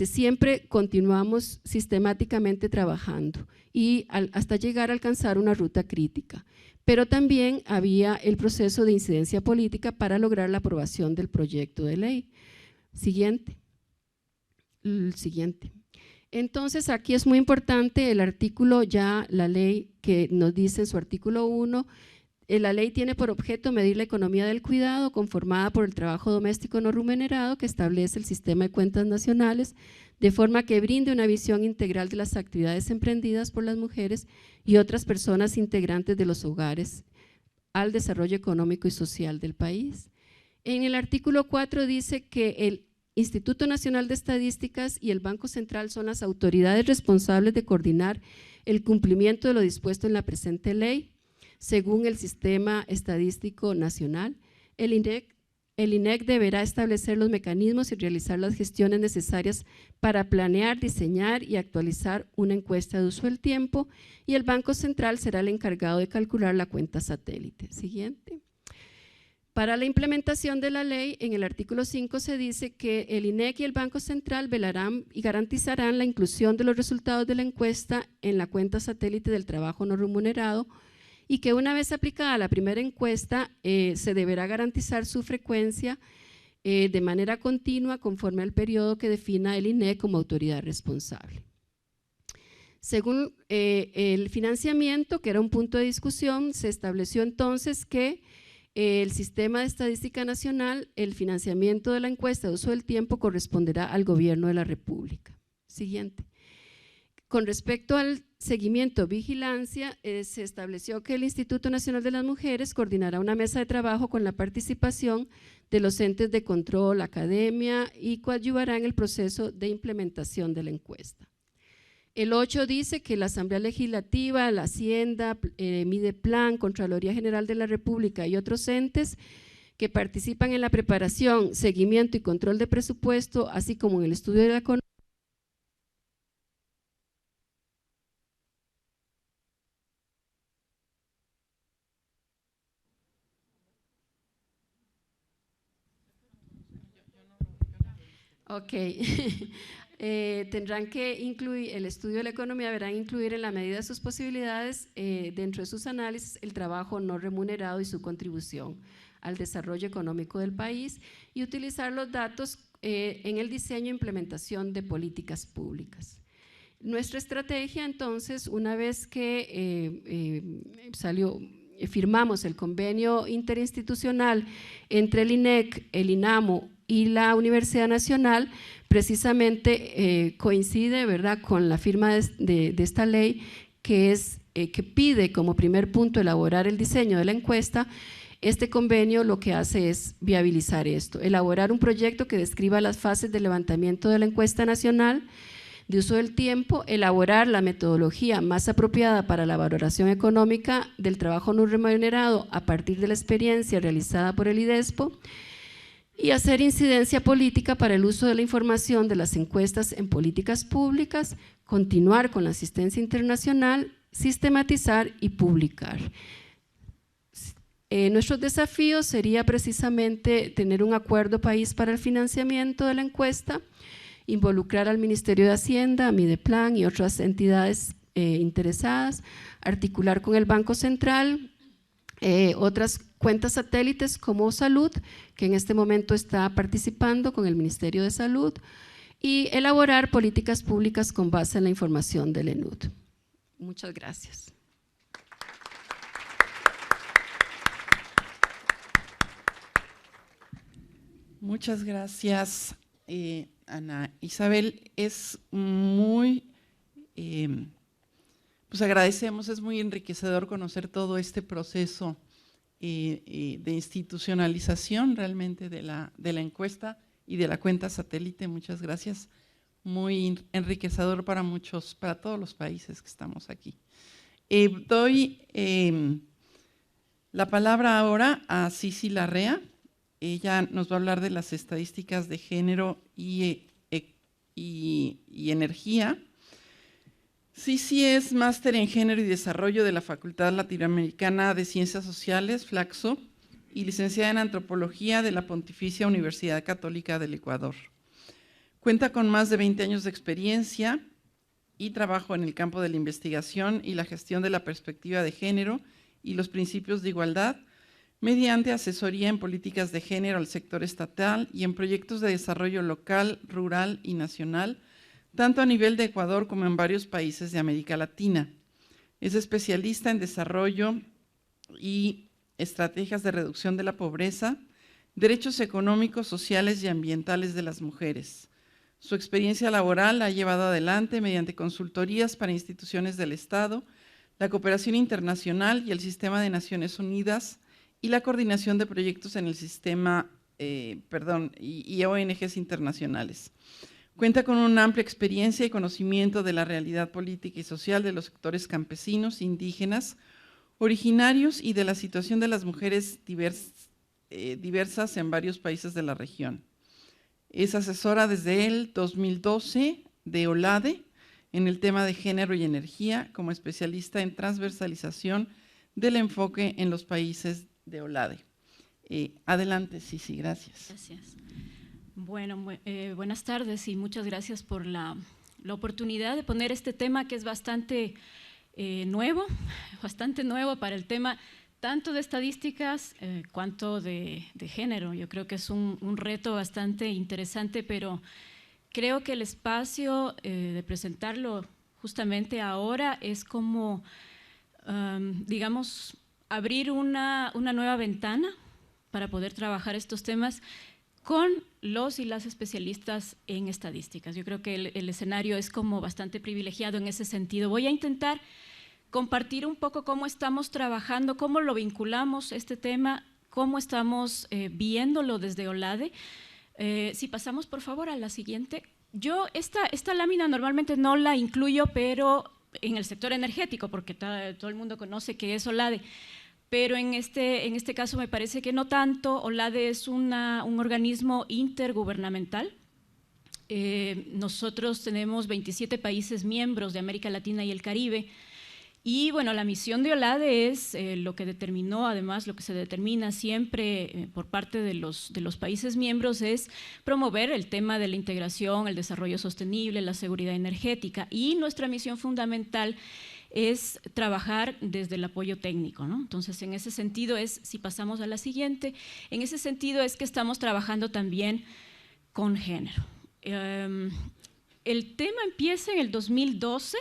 siempre continuamos sistemáticamente trabajando y hasta llegar a alcanzar una ruta crítica. Pero también había el proceso de incidencia política para lograr la aprobación del proyecto de ley. Siguiente. El siguiente. Entonces aquí es muy importante el artículo ya, la ley que nos dice en su artículo 1, la ley tiene por objeto medir la economía del cuidado conformada por el trabajo doméstico no remunerado que establece el sistema de cuentas nacionales de forma que brinde una visión integral de las actividades emprendidas por las mujeres y otras personas integrantes de los hogares al desarrollo económico y social del país. En el artículo 4 dice que el Instituto Nacional de Estadísticas y el Banco Central son las autoridades responsables de coordinar el cumplimiento de lo dispuesto en la presente ley. Según el Sistema Estadístico Nacional, el INEC deberá establecer los mecanismos y realizar las gestiones necesarias para planear, diseñar y actualizar una encuesta de uso del tiempo y el Banco Central será el encargado de calcular la cuenta satélite. Siguiente. Para la implementación de la ley, en el artículo 5 se dice que el INEC y el Banco Central velarán y garantizarán la inclusión de los resultados de la encuesta en la cuenta satélite del trabajo no remunerado y que una vez aplicada la primera encuesta se deberá garantizar su frecuencia de manera continua conforme al periodo que defina el INEC como autoridad responsable. Según el financiamiento, que era un punto de discusión, se estableció entonces que el Sistema de Estadística Nacional, el financiamiento de la encuesta de uso del tiempo corresponderá al Gobierno de la República. Siguiente. Con respecto al seguimiento vigilancia, se estableció que el Instituto Nacional de las Mujeres coordinará una mesa de trabajo con la participación de los entes de control, academia y coadyuvará en el proceso de implementación de la encuesta. El 8 dice que la Asamblea Legislativa, la Hacienda, Mideplan, Contraloría General de la República y otros entes que participan en la preparación, seguimiento y control de presupuesto, así como en el estudio de la economía, ok, tendrán que incluir, el estudio de la economía deberán incluir en la medida de sus posibilidades dentro de sus análisis el trabajo no remunerado y su contribución al desarrollo económico del país y utilizar los datos en el diseño e implementación de políticas públicas. Nuestra estrategia entonces, una vez que firmamos el convenio interinstitucional entre el INEC, el INAMO y la Universidad Nacional, precisamente coincide, ¿verdad?, con la firma de esta ley que pide como primer punto elaborar el diseño de la encuesta. Este convenio lo que hace es viabilizar esto, elaborar un proyecto que describa las fases de levantamiento de la encuesta nacional de uso del tiempo, elaborar la metodología más apropiada para la valoración económica del trabajo no remunerado a partir de la experiencia realizada por el IDESPO y hacer incidencia política para el uso de la información de las encuestas en políticas públicas, continuar con la asistencia internacional, sistematizar y publicar. Nuestro desafío sería precisamente tener un acuerdo país para el financiamiento de la encuesta, involucrar al Ministerio de Hacienda, Mideplan y otras entidades interesadas, articular con el Banco Central, otras cuentas satélites como Salud, que en este momento está participando con el Ministerio de Salud, y elaborar políticas públicas con base en la información del ENUD. Muchas gracias. Muchas gracias, Ana Isabel. Es muy, pues agradecemos, es muy enriquecedor conocer todo este proceso de institucionalización realmente de la encuesta y de la cuenta satélite. Muchas gracias. muy enriquecedor para todos los países que estamos aquí. Doy la palabra ahora a Sisi Larrea. Ella nos va a hablar de las estadísticas de género y energía. Sisi es máster en género y desarrollo de la Facultad Latinoamericana de Ciencias Sociales, Flaxo, y licenciada en antropología de la Pontificia Universidad Católica del Ecuador. Cuenta con más de 20 años de experiencia y trabajo en el campo de la investigación y la gestión de la perspectiva de género y los principios de igualdad, mediante asesoría en políticas de género al sector estatal y en proyectos de desarrollo local, rural y nacional, tanto a nivel de Ecuador como en varios países de América Latina. Es especialista en desarrollo y estrategias de reducción de la pobreza, derechos económicos, sociales y ambientales de las mujeres. Su experiencia laboral la ha llevado adelante mediante consultorías para instituciones del Estado, la cooperación internacional y el Sistema de Naciones Unidas y la coordinación de proyectos en el sistema, y ONGs internacionales. Cuenta con una amplia experiencia y conocimiento de la realidad política y social de los sectores campesinos, indígenas, originarios y de la situación de las mujeres diversas en varios países de la región. Es asesora desde el 2012 de OLADE en el tema de género y energía como especialista en transversalización del enfoque en los países de OLADE. Adelante, Sisi, gracias. Gracias. Bueno, buenas tardes y muchas gracias por la oportunidad de poner este tema que es bastante nuevo para el tema tanto de estadísticas cuanto de género. Yo creo que es un reto bastante interesante, pero creo que el espacio de presentarlo justamente ahora es como, digamos, abrir una nueva ventana para poder trabajar estos temas con los y las especialistas en estadísticas. Yo creo que el escenario es como bastante privilegiado en ese sentido. Voy a intentar compartir un poco cómo estamos trabajando, cómo lo vinculamos este tema, cómo estamos viéndolo desde OLADE. Si pasamos por favor a la siguiente. Yo esta lámina normalmente no la incluyo, pero en el sector energético, porque todo el mundo conoce qué es OLADE. Pero en este caso me parece que no tanto. OLADE es un organismo intergubernamental. Nosotros tenemos 27 países miembros de América Latina y el Caribe. Y bueno, la misión de OLADE es lo que determinó, además lo que se determina siempre por parte de los países miembros es promover el tema de la integración, el desarrollo sostenible, la seguridad energética, y nuestra misión fundamental es trabajar desde el apoyo técnico, ¿no? Entonces, en ese sentido si pasamos a la siguiente, en ese sentido es que estamos trabajando también con género. El tema empieza en el 2012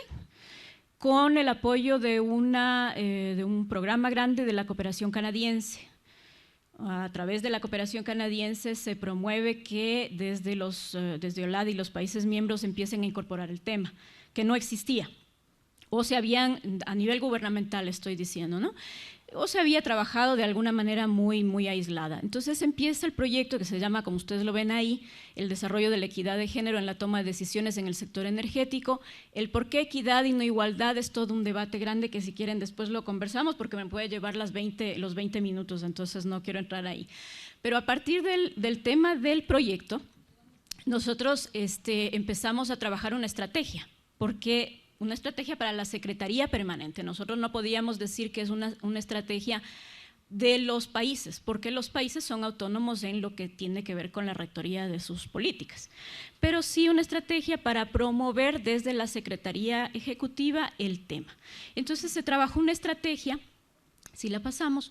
con el apoyo de un programa grande de la cooperación canadiense. A través de la cooperación canadiense se promueve que desde OLADE y los países miembros empiecen a incorporar el tema, que no existía. O se habían, a nivel gubernamental estoy diciendo, ¿no? O se había trabajado de alguna manera muy, muy aislada. Entonces empieza el proyecto que se llama, como ustedes lo ven ahí, el desarrollo de la equidad de género en la toma de decisiones en el sector energético. El por qué equidad y no igualdad es todo un debate grande que si quieren después lo conversamos porque me puede llevar los 20 minutos, entonces no quiero entrar ahí. Pero a partir del tema del proyecto, nosotros empezamos a trabajar una estrategia, porque una estrategia para la Secretaría Permanente. Nosotros no podíamos decir que es una estrategia de los países, porque los países son autónomos en lo que tiene que ver con la rectoría de sus políticas, pero sí una estrategia para promover desde la Secretaría Ejecutiva el tema. Entonces se trabajó una estrategia, si la pasamos,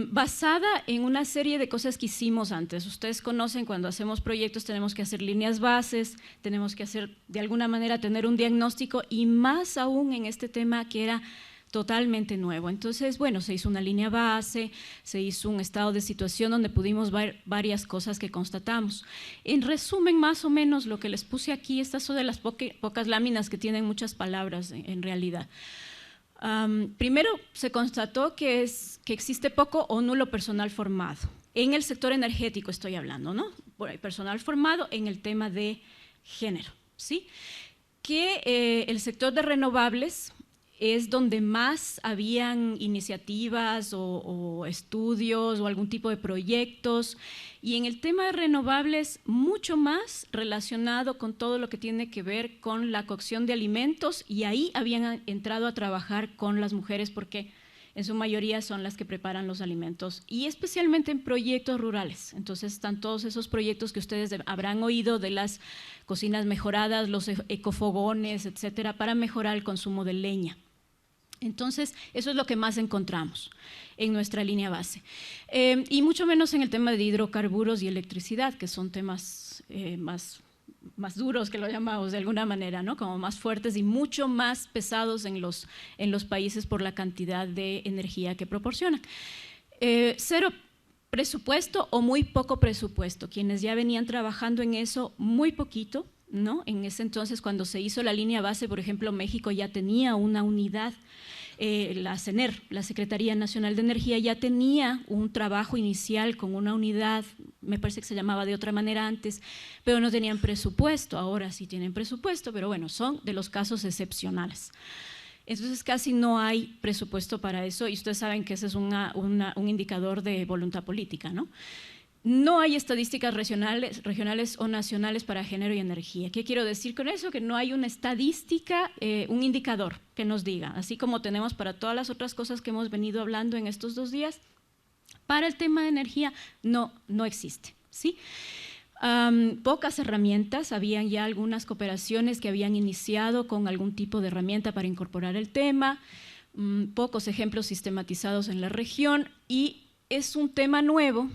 basada en una serie de cosas que hicimos antes. Ustedes conocen, cuando hacemos proyectos tenemos que hacer líneas bases, tenemos que hacer de alguna manera tener un diagnóstico, y más aún en este tema que era totalmente nuevo. Entonces, bueno, se hizo una línea base, se hizo un estado de situación donde pudimos ver varias cosas que constatamos. En resumen, más o menos lo que les puse aquí, estas son de las pocas láminas que tienen muchas palabras en realidad. Primero, se constató que existe poco o nulo personal formado. En el sector energético estoy hablando, ¿no? Personal formado en el tema de género. ¿sí? Que el sector de renovables es donde más habían iniciativas o estudios o algún tipo de proyectos, y en el tema de renovables mucho más relacionado con todo lo que tiene que ver con la cocción de alimentos, y ahí habían entrado a trabajar con las mujeres porque en su mayoría son las que preparan los alimentos, y especialmente en proyectos rurales. Entonces están todos esos proyectos que ustedes habrán oído de las cocinas mejoradas, los ecofogones, etcétera, para mejorar el consumo de leña. Entonces, eso es lo que más encontramos en nuestra línea base. Y mucho menos en el tema de hidrocarburos y electricidad, que son temas más duros, que lo llamamos de alguna manera, ¿no? Como más fuertes y mucho más pesados en los países por la cantidad de energía que proporcionan. Cero presupuesto o muy poco presupuesto. Quienes ya venían trabajando en eso, muy poquito, ¿no? En ese entonces, cuando se hizo la línea base, por ejemplo, México ya tenía una unidad, la CENER, la Secretaría Nacional de Energía, ya tenía un trabajo inicial con una unidad, me parece que se llamaba de otra manera antes, pero no tenían presupuesto. Ahora sí tienen presupuesto, pero bueno, son de los casos excepcionales. Entonces casi no hay presupuesto para eso, y ustedes saben que ese es un indicador de voluntad política, ¿no? No hay estadísticas regionales o nacionales para género y energía. ¿Qué quiero decir con eso? Que no hay una estadística, un indicador que nos diga, así como tenemos para todas las otras cosas que hemos venido hablando en estos 2 días, para el tema de energía no existe, ¿sí? Pocas herramientas, habían ya algunas cooperaciones que habían iniciado con algún tipo de herramienta para incorporar el tema, pocos ejemplos sistematizados en la región, y es un tema nuevo.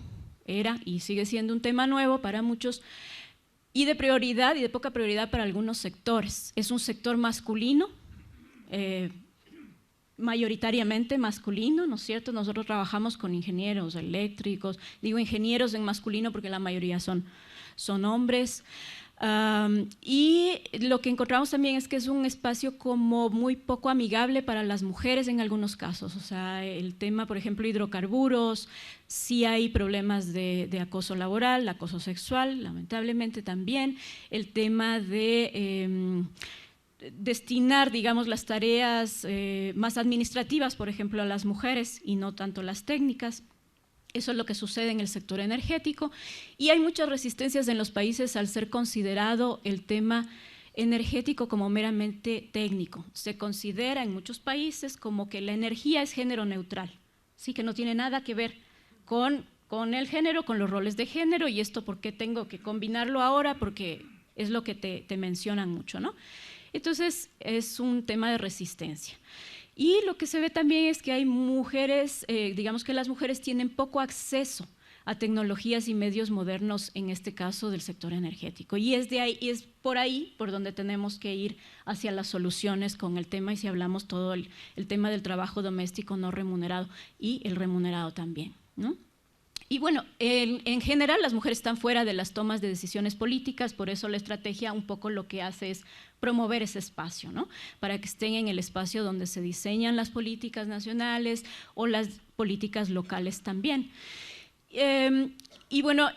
Era y sigue siendo un tema nuevo para muchos, y de prioridad y de poca prioridad para algunos sectores. Es un sector masculino, mayoritariamente masculino, ¿no es cierto? Nosotros trabajamos con ingenieros eléctricos, digo ingenieros en masculino porque la mayoría son hombres. Y lo que encontramos también es que es un espacio como muy poco amigable para las mujeres en algunos casos. O sea, el tema, por ejemplo, hidrocarburos, sí hay problemas de acoso laboral, acoso sexual, lamentablemente también. El tema de destinar, digamos, las tareas más administrativas, por ejemplo, a las mujeres y no tanto las técnicas. Eso es lo que sucede en el sector energético, y hay muchas resistencias en los países al ser considerado el tema energético como meramente técnico. Se considera en muchos países como que la energía es género neutral, ¿sí? Que no tiene nada que ver con el género, con los roles de género, y esto ¿por qué tengo que combinarlo ahora? Porque es lo que te mencionan mucho, ¿no? Entonces es un tema de resistencia. Y lo que se ve también es que hay mujeres, digamos que las mujeres tienen poco acceso a tecnologías y medios modernos, en este caso del sector energético, y es por ahí por donde tenemos que ir hacia las soluciones con el tema, y si hablamos todo el tema del trabajo doméstico no remunerado y el remunerado también, ¿no? Y bueno, en general las mujeres están fuera de las tomas de decisiones políticas, por eso la estrategia un poco lo que hace es promover ese espacio, ¿no? Para que estén en el espacio donde se diseñan las políticas nacionales o las políticas locales también. Y bueno,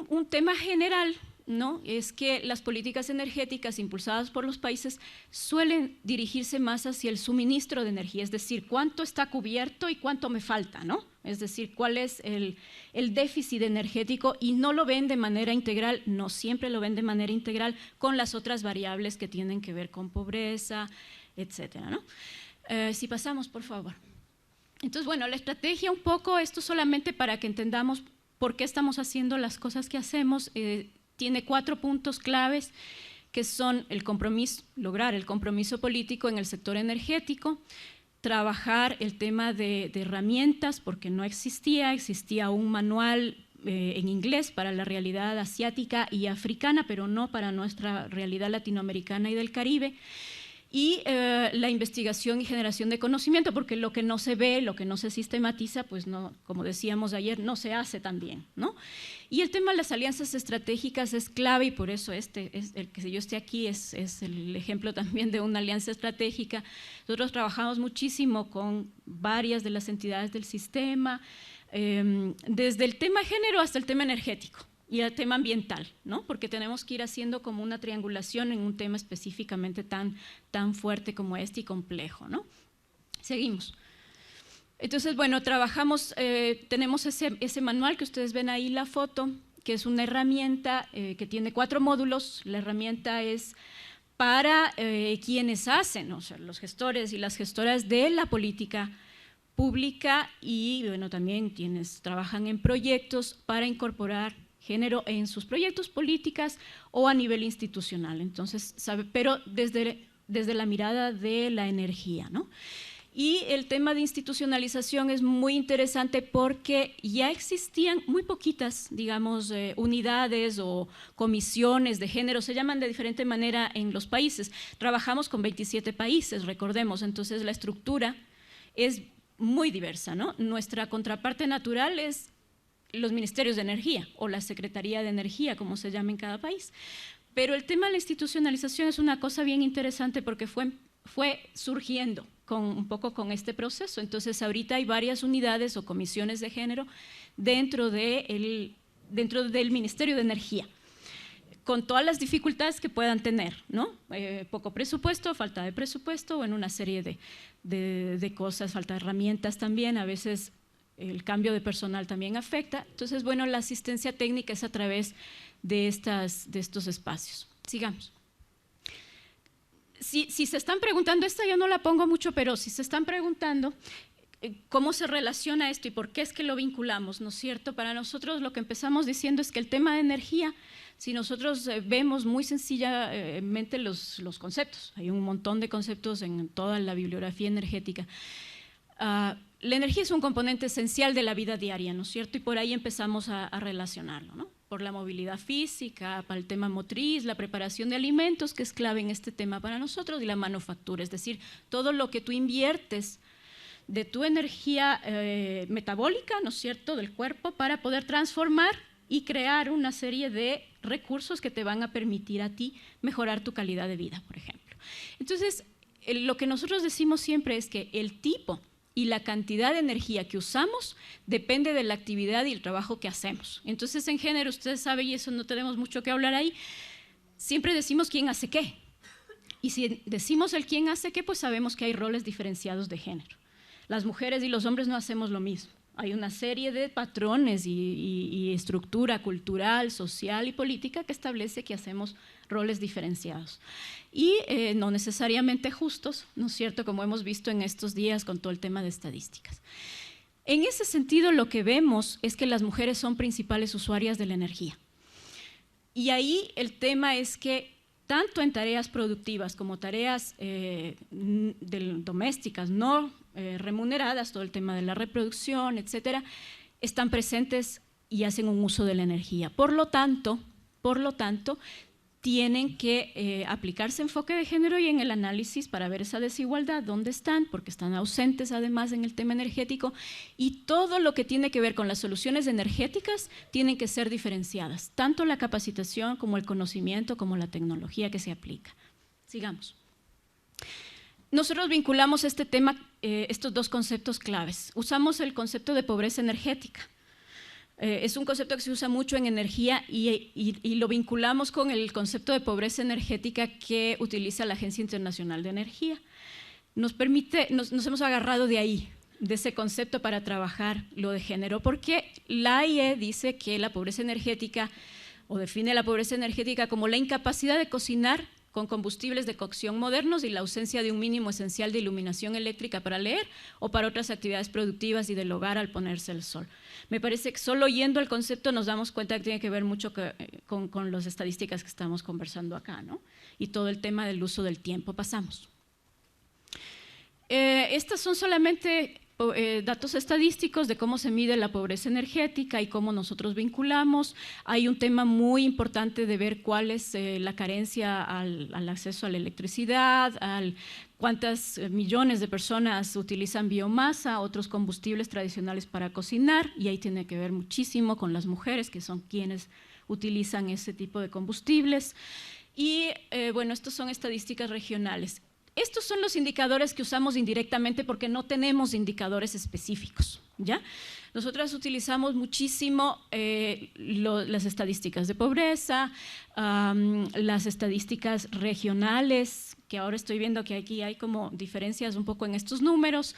un tema general, ¿no? Es que las políticas energéticas impulsadas por los países suelen dirigirse más hacia el suministro de energía, es decir, cuánto está cubierto y cuánto me falta, ¿no? Es decir, cuál es el déficit energético, y no lo ven de manera integral, no siempre lo ven de manera integral con las otras variables que tienen que ver con pobreza, etcétera, ¿no? Si pasamos, por favor. Entonces, bueno, la estrategia un poco, esto solamente para que entendamos por qué estamos haciendo las cosas que hacemos, tiene 4 puntos claves, que son el compromiso, lograr el compromiso político en el sector energético, trabajar el tema de herramientas, porque no existía un manual en inglés para la realidad asiática y africana, pero no para nuestra realidad latinoamericana y del Caribe. Y la investigación y generación de conocimiento, porque lo que no se ve, lo que no se sistematiza, pues no, como decíamos ayer, no se hace tan bien, ¿no? Y el tema de las alianzas estratégicas es clave, y por eso el que yo esté aquí es el ejemplo también de una alianza estratégica. Nosotros trabajamos muchísimo con varias de las entidades del sistema, desde el tema género hasta el tema energético, y el tema ambiental, ¿no? Porque tenemos que ir haciendo como una triangulación en un tema específicamente tan fuerte como este y complejo, ¿no? Seguimos. Entonces, bueno, trabajamos, tenemos ese manual que ustedes ven ahí la foto, que es una herramienta que tiene 4 módulos. La herramienta es para quienes hacen, o sea, los gestores y las gestoras de la política pública y, bueno, también quienes trabajan en proyectos para incorporar género en sus proyectos políticas o a nivel institucional. Entonces, pero desde la mirada de la energía, ¿no? Y el tema de institucionalización es muy interesante porque ya existían muy poquitas, digamos, unidades o comisiones de género, se llaman de diferente manera en los países. Trabajamos con 27 países, recordemos, entonces la estructura es muy diversa, ¿no? Nuestra contraparte natural es los ministerios de energía o la Secretaría de Energía, como se llama en cada país. Pero el tema de la institucionalización es una cosa bien interesante porque fue surgiendo un poco con este proceso. Entonces, ahorita hay varias unidades o comisiones de género dentro del Ministerio de Energía, con todas las dificultades que puedan tener, ¿no? Poco presupuesto, falta de presupuesto, bueno, una serie de cosas, falta de herramientas también, a veces el cambio de personal también afecta. Entonces, bueno, la asistencia técnica es a través de estos espacios. Sigamos. Si se están preguntando, esta yo no la pongo mucho, pero si se están preguntando cómo se relaciona esto y por qué es que lo vinculamos, ¿no es cierto? Para nosotros lo que empezamos diciendo es que el tema de energía, si nosotros vemos muy sencillamente los conceptos, hay un montón de conceptos en toda la bibliografía energética. La energía es un componente esencial de la vida diaria, ¿no es cierto? Y por ahí empezamos a relacionarlo, ¿no? Por la movilidad física, para el tema motriz, la preparación de alimentos, que es clave en este tema para nosotros, y la manufactura, es decir, todo lo que tú inviertes de tu energía metabólica, ¿no es cierto?, del cuerpo, para poder transformar y crear una serie de recursos que te van a permitir a ti mejorar tu calidad de vida, por ejemplo. Entonces, lo que nosotros decimos siempre es que el tipo y la cantidad de energía que usamos depende de la actividad y el trabajo que hacemos. Entonces, en género, ustedes saben, y eso no tenemos mucho que hablar ahí, siempre decimos quién hace qué. Y si decimos el quién hace qué, pues sabemos que hay roles diferenciados de género. Las mujeres y los hombres no hacemos lo mismo. Hay una serie de patrones y estructura cultural, social y política que establece que hacemos roles diferenciados y no necesariamente justos, ¿no es cierto?, como hemos visto en estos días con todo el tema de estadísticas. En ese sentido, lo que vemos es que las mujeres son principales usuarias de la energía. Y ahí el tema es que tanto en tareas productivas como tareas domésticas no remuneradas, todo el tema de la reproducción, etcétera, están presentes y hacen un uso de la energía. Por lo tanto, tienen que aplicarse enfoque de género y en el análisis para ver esa desigualdad, dónde están, porque están ausentes además en el tema energético, y todo lo que tiene que ver con las soluciones energéticas tienen que ser diferenciadas, tanto la capacitación como el conocimiento, como la tecnología que se aplica. Sigamos. Nosotros vinculamos este tema, estos dos conceptos claves. Usamos el concepto de pobreza energética. Es un concepto que se usa mucho en energía y lo vinculamos con el concepto de pobreza energética que utiliza la Agencia Internacional de Energía. Nos hemos agarrado de ahí, de ese concepto para trabajar lo de género, porque la AIE dice que la pobreza energética, o define la pobreza energética como la incapacidad de cocinar con combustibles de cocción modernos y la ausencia de un mínimo esencial de iluminación eléctrica para leer o para otras actividades productivas y del hogar al ponerse el sol. Me parece que solo oyendo el concepto nos damos cuenta que tiene que ver mucho con las estadísticas que estamos conversando acá, ¿no? Y todo el tema del uso del tiempo. Pasamos. Estas son solamente datos estadísticos de cómo se mide la pobreza energética y cómo nosotros vinculamos. Hay un tema muy importante de ver cuál es la carencia al acceso a la electricidad, cuántas millones de personas utilizan biomasa, otros combustibles tradicionales para cocinar, y ahí tiene que ver muchísimo con las mujeres, que son quienes utilizan ese tipo de combustibles. Y bueno, estos son estadísticas regionales. Estos son los indicadores que usamos indirectamente porque no tenemos indicadores específicos. ¿ya? Nosotras utilizamos muchísimo las estadísticas de pobreza, las estadísticas regionales, que ahora estoy viendo que aquí hay como diferencias un poco en estos números,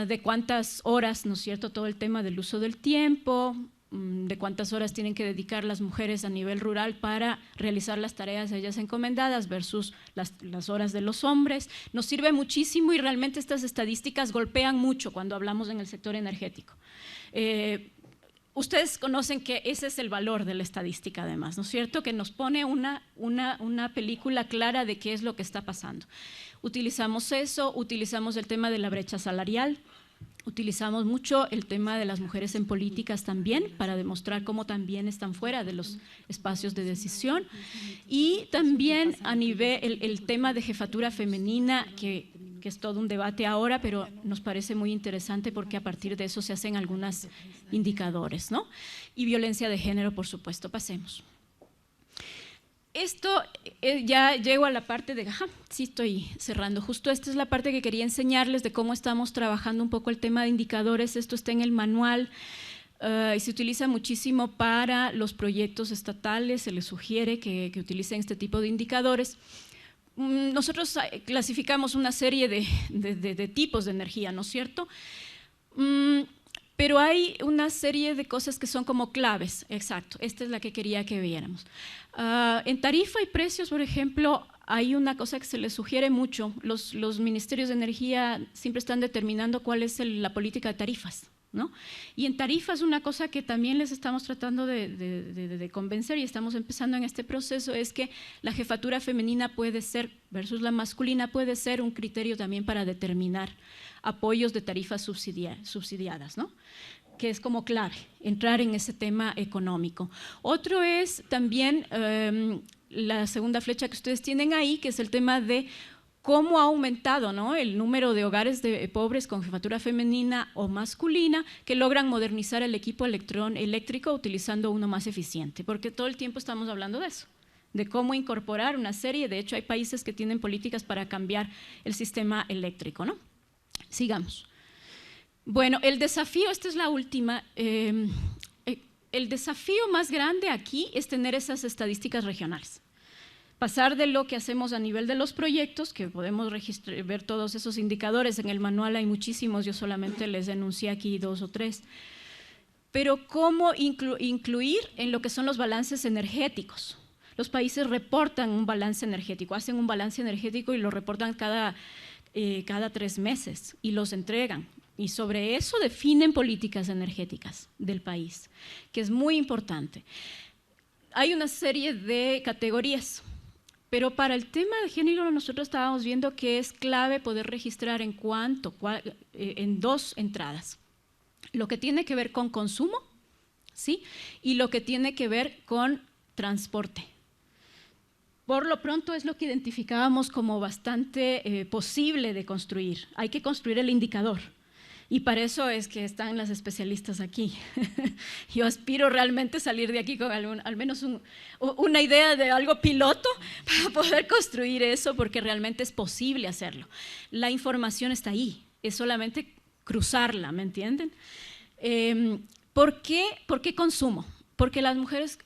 de cuántas horas, ¿no es cierto?, todo el tema del uso del tiempo, de cuántas horas tienen que dedicar las mujeres a nivel rural para realizar las tareas a ellas encomendadas versus las horas de los hombres. Nos sirve muchísimo y realmente estas estadísticas golpean mucho cuando hablamos en el sector energético. Ustedes conocen que ese es el valor de la estadística además, ¿no es cierto?, que nos pone una película clara de qué es lo que está pasando. Utilizamos eso, utilizamos el tema de la brecha salarial, utilizamos mucho el tema de las mujeres en políticas también para demostrar cómo también están fuera de los espacios de decisión, y también a nivel el tema de jefatura femenina, que es todo un debate ahora, pero nos parece muy interesante porque a partir de eso se hacen algunos indicadores, ¿no? Y violencia de género, por supuesto. Pasemos. Esto ya llego a la parte de, sí estoy cerrando, justo esta es la parte que quería enseñarles de cómo estamos trabajando un poco el tema de indicadores. Esto está en el manual y se utiliza muchísimo para los proyectos estatales, se les sugiere que utilicen este tipo de indicadores. Nosotros clasificamos una serie de tipos de energía, ¿no es cierto? Pero hay una serie de cosas que son como claves, exacto, esta es la que quería que viéramos. En tarifa y precios, por ejemplo, hay una cosa que se les sugiere mucho, los ministerios de energía siempre están determinando cuál es la política de tarifas, ¿no? Y en tarifas una cosa que también les estamos tratando de convencer y estamos empezando en este proceso es que la jefatura femenina puede ser, versus la masculina, puede ser un criterio también para determinar apoyos de tarifas subsidiadas, ¿no? Que es como clave, entrar en ese tema económico. Otro es también la segunda flecha que ustedes tienen ahí, que es el tema de cómo ha aumentado, ¿no?, el número de hogares pobres con jefatura femenina o masculina que logran modernizar el equipo eléctrico utilizando uno más eficiente, porque todo el tiempo estamos hablando de eso, de cómo incorporar una serie, de hecho hay países que tienen políticas para cambiar el sistema eléctrico, ¿no? Sigamos. Bueno, el desafío, esta es la última, el desafío más grande aquí es tener esas estadísticas regionales. Pasar de lo que hacemos a nivel de los proyectos, que podemos ver todos esos indicadores, en el manual hay muchísimos, yo solamente les enuncié aquí 2 o 3, pero cómo incluir en lo que son los balances energéticos. Los países reportan un balance energético, hacen un balance energético y lo reportan cada 3 meses y los entregan. Y sobre eso definen políticas energéticas del país, que es muy importante. Hay una serie de categorías, pero para el tema de género nosotros estábamos viendo que es clave poder registrar en 2 entradas. Lo que tiene que ver con consumo, ¿sí?, y lo que tiene que ver con transporte. Por lo pronto es lo que identificábamos como bastante posible de construir. Hay que construir el indicador. Y para eso es que están las especialistas aquí. Yo aspiro realmente a salir de aquí con al menos una idea de algo piloto para poder construir eso, porque realmente es posible hacerlo. La información está ahí, es solamente cruzarla, ¿me entienden? ¿Por qué consumo? Porque las mujeres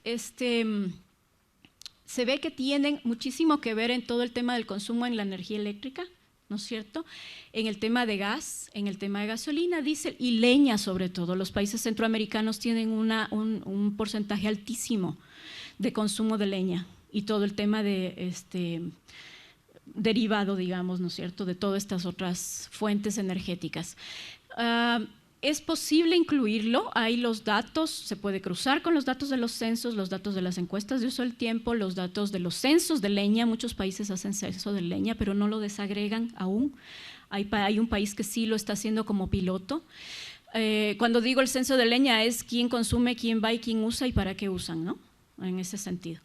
se ve que tienen muchísimo que ver en todo el tema del consumo en la energía eléctrica, ¿no es cierto?, en el tema de gas, en el tema de gasolina, diésel y leña sobre todo. Los países centroamericanos tienen un porcentaje altísimo de consumo de leña y todo el tema de derivado, digamos, ¿no es cierto?, de todas estas otras fuentes energéticas. Es posible incluirlo, hay los datos, se puede cruzar con los datos de los censos, los datos de las encuestas de uso del tiempo, los datos de los censos de leña. Muchos países hacen censo de leña, pero no lo desagregan aún. Hay un país que sí lo está haciendo como piloto. Cuando digo el censo de leña es quién consume, quién va y quién usa y para qué usan, ¿no?, en ese sentido.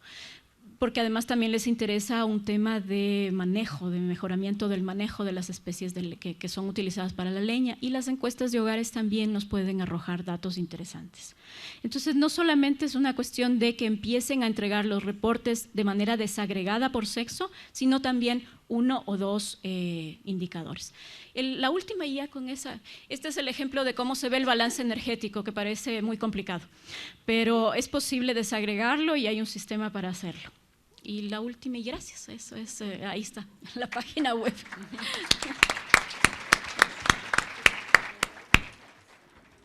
Porque además también les interesa un tema de manejo, de mejoramiento del manejo de las especies que son utilizadas para la leña, y las encuestas de hogares también nos pueden arrojar datos interesantes. Entonces no solamente es una cuestión de que empiecen a entregar los reportes de manera desagregada por sexo, sino también uno o dos indicadores. La última, y ya con esa, este es el ejemplo de cómo se ve el balance energético, que parece muy complicado, pero es posible desagregarlo y hay un sistema para hacerlo. Y la última, y gracias, eso es, ahí está, la página web.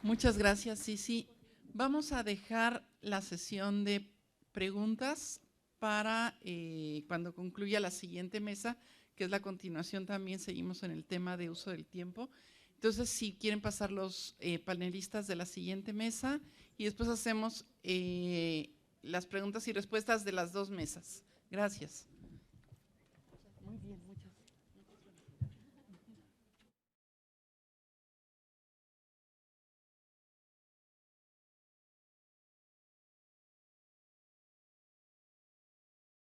Muchas gracias, Sisi. Vamos a dejar la sesión de preguntas para cuando concluya la siguiente mesa, que es la continuación. También seguimos en el tema de uso del tiempo. Entonces, si quieren pasar los panelistas de la siguiente mesa, y después hacemos las preguntas y respuestas de las dos mesas. Gracias. Muy bien, muchas gracias.